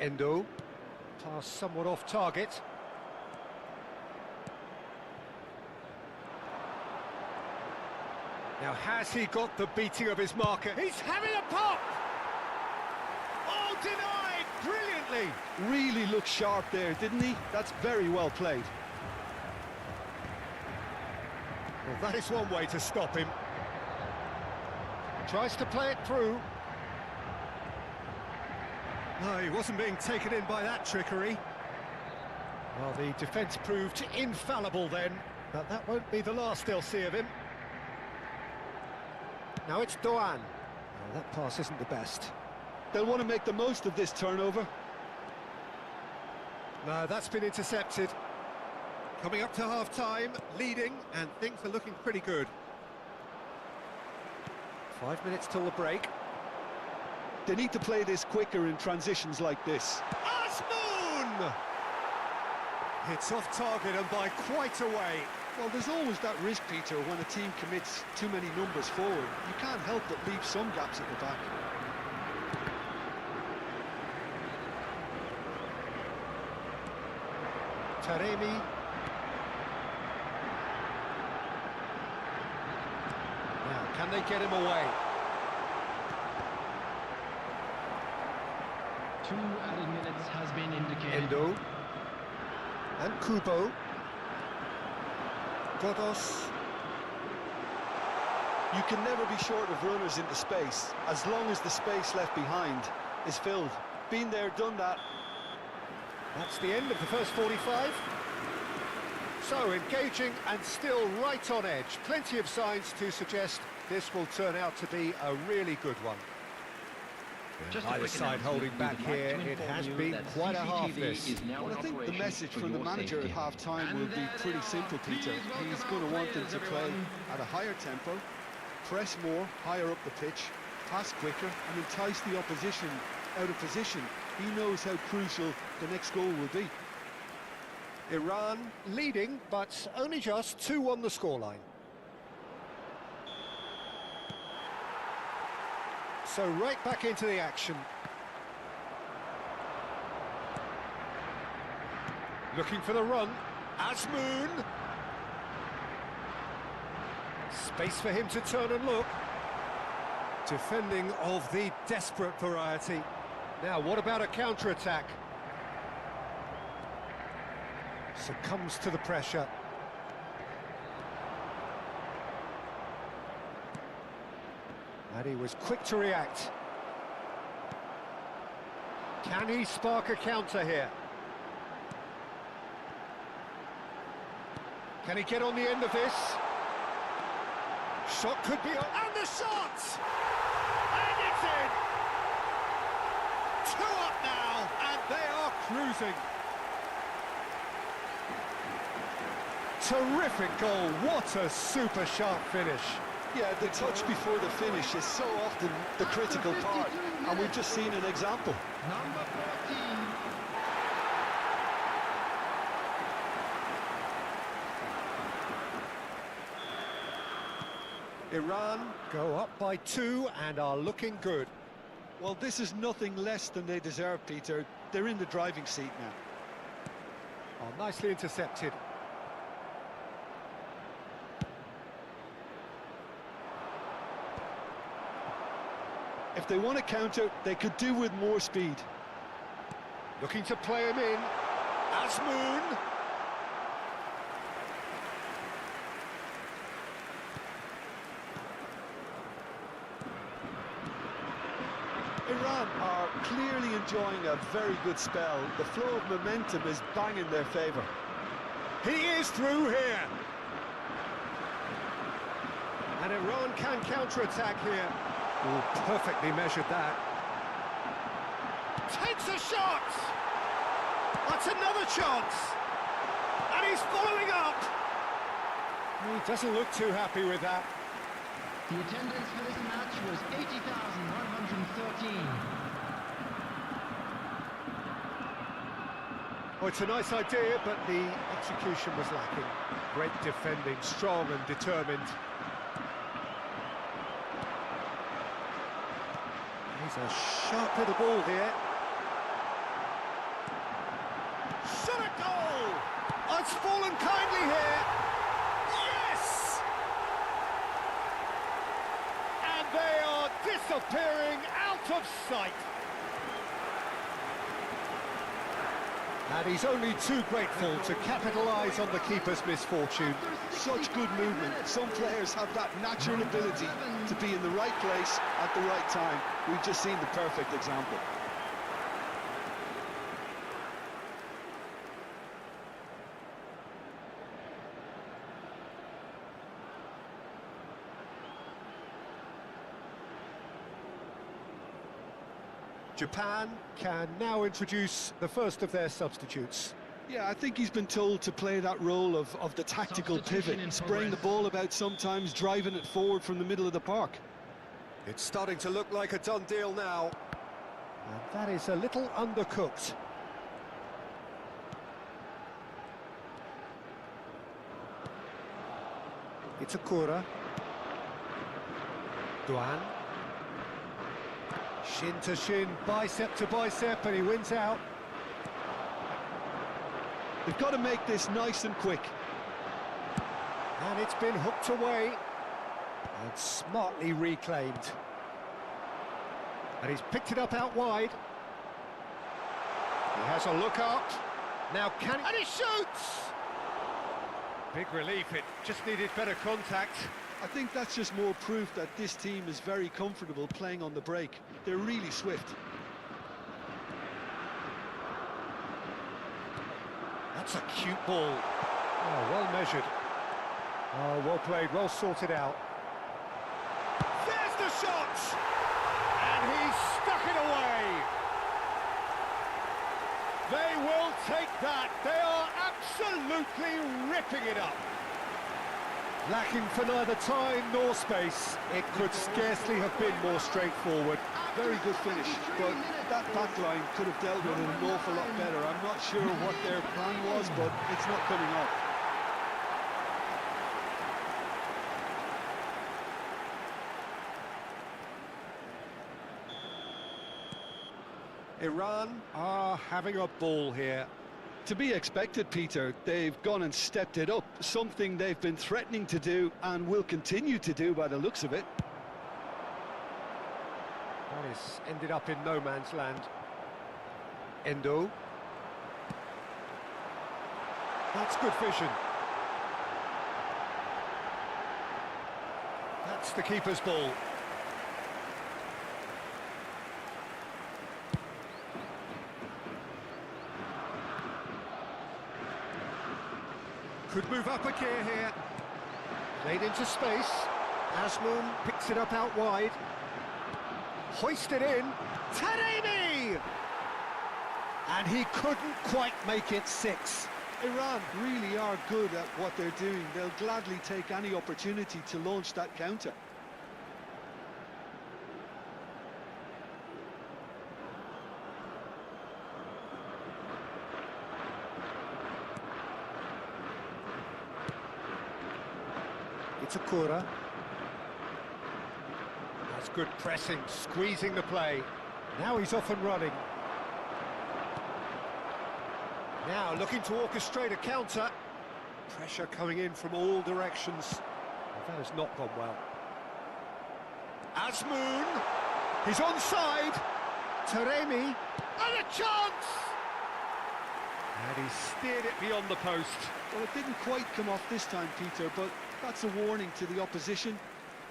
Endo. Pass somewhat off target. Now, has he got the beating of his marker? He's having a pop! Oh, denied! Brilliantly! Really looked sharp there, didn't he? That's very well played. Well, that is one way to stop him. Tries to play it through. No, he wasn't being taken in by that trickery. Well, the defence proved infallible then, but that won't be the last they'll see of him. Now it's Doan. Oh, that pass isn't the best. They'll want to make the most of this turnover. No, that's been intercepted. Coming up to half-time, leading, and things are looking pretty good. 5 minutes till the break. They need to play this quicker in transitions like this. Asmoon! It's off target and by quite a way. Well, there's always that risk, Peter, when a team commits too many numbers forward. You can't help but leave some gaps at the back. Taremi. Now, can they get him away? 2 added minutes has been indicated. Endo. And Kubo. Godos. You can never be short of runners into space, as long as the space left behind is filled. Been there, done that. That's the end of the first 45. So, engaging and still right on edge. Plenty of signs to suggest this will turn out to be a really good one. Either side holding back here, it has been quite a half this. Well, I think the message from the manager at half-time will be pretty simple, Peter. He's going to want them to play at a higher tempo, press more, higher up the pitch, pass quicker, and entice the opposition out of position. He knows how crucial the next goal will be. Iran leading, but only just 2 on the scoreline. So right back into the action. Looking for the run. Asmoon. Space for him to turn and look. Defending of the desperate variety. Now, what about a counter-attack? Succumbs to the pressure. And he was quick to react. Can he spark a counter here? Can he get on the end of this? Shot could be on, and the shot! And it's in! 2 up now, and they are cruising. Terrific goal, what a super sharp finish. Yeah, the touch before the finish is so often the critical part. And we've just seen an example. Number 14. Iran go up by 2 and are looking good. Well, this is nothing less than they deserve, Peter. They're in the driving seat now. Oh, nicely intercepted. If they want to counter, they could do with more speed. Looking to play him in. Azmoun. Iran are clearly enjoying a very good spell. The flow of momentum is bang in their favour. He is through here. And Iran can counter-attack here. Oh, perfectly measured that. Takes a shot! That's another chance! And he's following up! He doesn't look too happy with that. The attendance for this match was 80,113. Oh, it's a nice idea, but the execution was lacking. Great defending, strong and determined. He's a sharp little ball here. Shot a goal! Oh, it's fallen kindly here. Yes! And they are disappearing out of sight. And he's only too grateful to capitalise on the keeper's misfortune. Such good movement. Some players have that natural ability to be in the right place at the right time. We've just seen the perfect example. Japan can now introduce the first of their substitutes. Yeah, I think he's been told to play that role of the tactical Substitution pivot, in spraying the progress. ball about sometimes, driving it forward from the middle of the park. It's starting to look like a done deal now. And that is a little undercooked. It's a Kura. Duan. Shin to shin, bicep to bicep, and he wins out. They've got to make this nice and quick. And it's been hooked away. And smartly reclaimed. And he's picked it up out wide. He has a look up. Now can he... And he shoots! Big relief, it just needed better contact. I think that's just more proof that this team is very comfortable playing on the break. They're really swift. That's a cute ball. Oh, well measured. Oh, well played, well sorted out. There's the shot! And he stuck it away. They will take that. They are absolutely ripping it up. Lacking for neither time nor space. It could scarcely have been more straightforward. Very good finish, but that back line could have dealt with it an awful lot better. I'm not sure what their plan was, but it's not coming off. Iran are having a ball here. To be expected, Peter. They've gone and stepped it up, something they've been threatening to do and will continue to do by the looks of it. That is ended up in no man's land. Endo. That's good vision. That's the keeper's ball. Could move up a gear here. Played into space. Azmoun picks it up out wide. Hoisted in. Taremi! And he couldn't quite make it 6. Iran really are good at what they're doing. They'll gladly take any opportunity to launch that counter. Itakura. That's good pressing, squeezing the play. Now he's off and running. Now looking to orchestrate a counter. Pressure coming in from all directions. That has not gone well. Azmoun, he's onside. Taremi, and a chance! And he steered it beyond the post. Well, it didn't quite come off this time, Peter, but that's a warning to the opposition.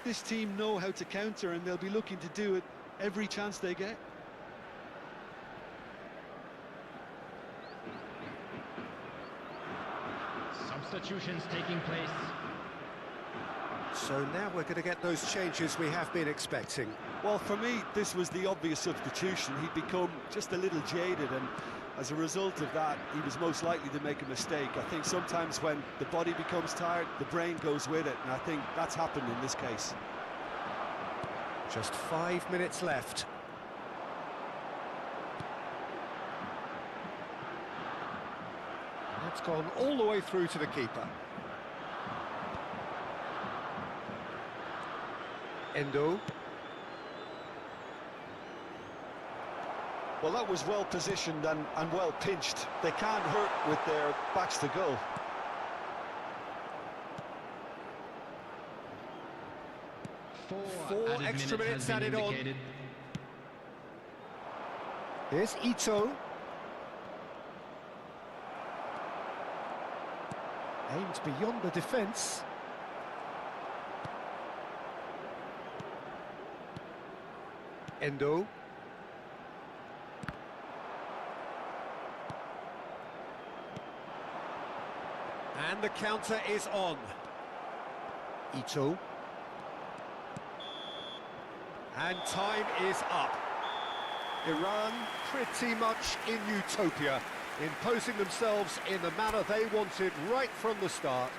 This team know how to counter, and they'll be looking to do it every chance they get. Substitutions taking place. So now we're going to get those changes we have been expecting. Well, for me, this was the obvious substitution. He'd become just a little jaded, and as a result of that, he was most likely to make a mistake. I think sometimes when the body becomes tired, the brain goes with it, and I think that's happened in this case. Just 5 minutes left. That's gone all the way through to the keeper. Endo. Well, that was well positioned and well pinched. They can't hurt with their backs to goal. Four extra minutes added on. Here's Ito. Aimed beyond the defence. Endo. And the counter is on. Ito. And time is up. Iran pretty much in utopia, imposing themselves in the manner they wanted right from the start.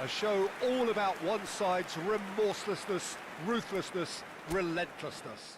A show all about one side's remorselessness, ruthlessness, relentlessness.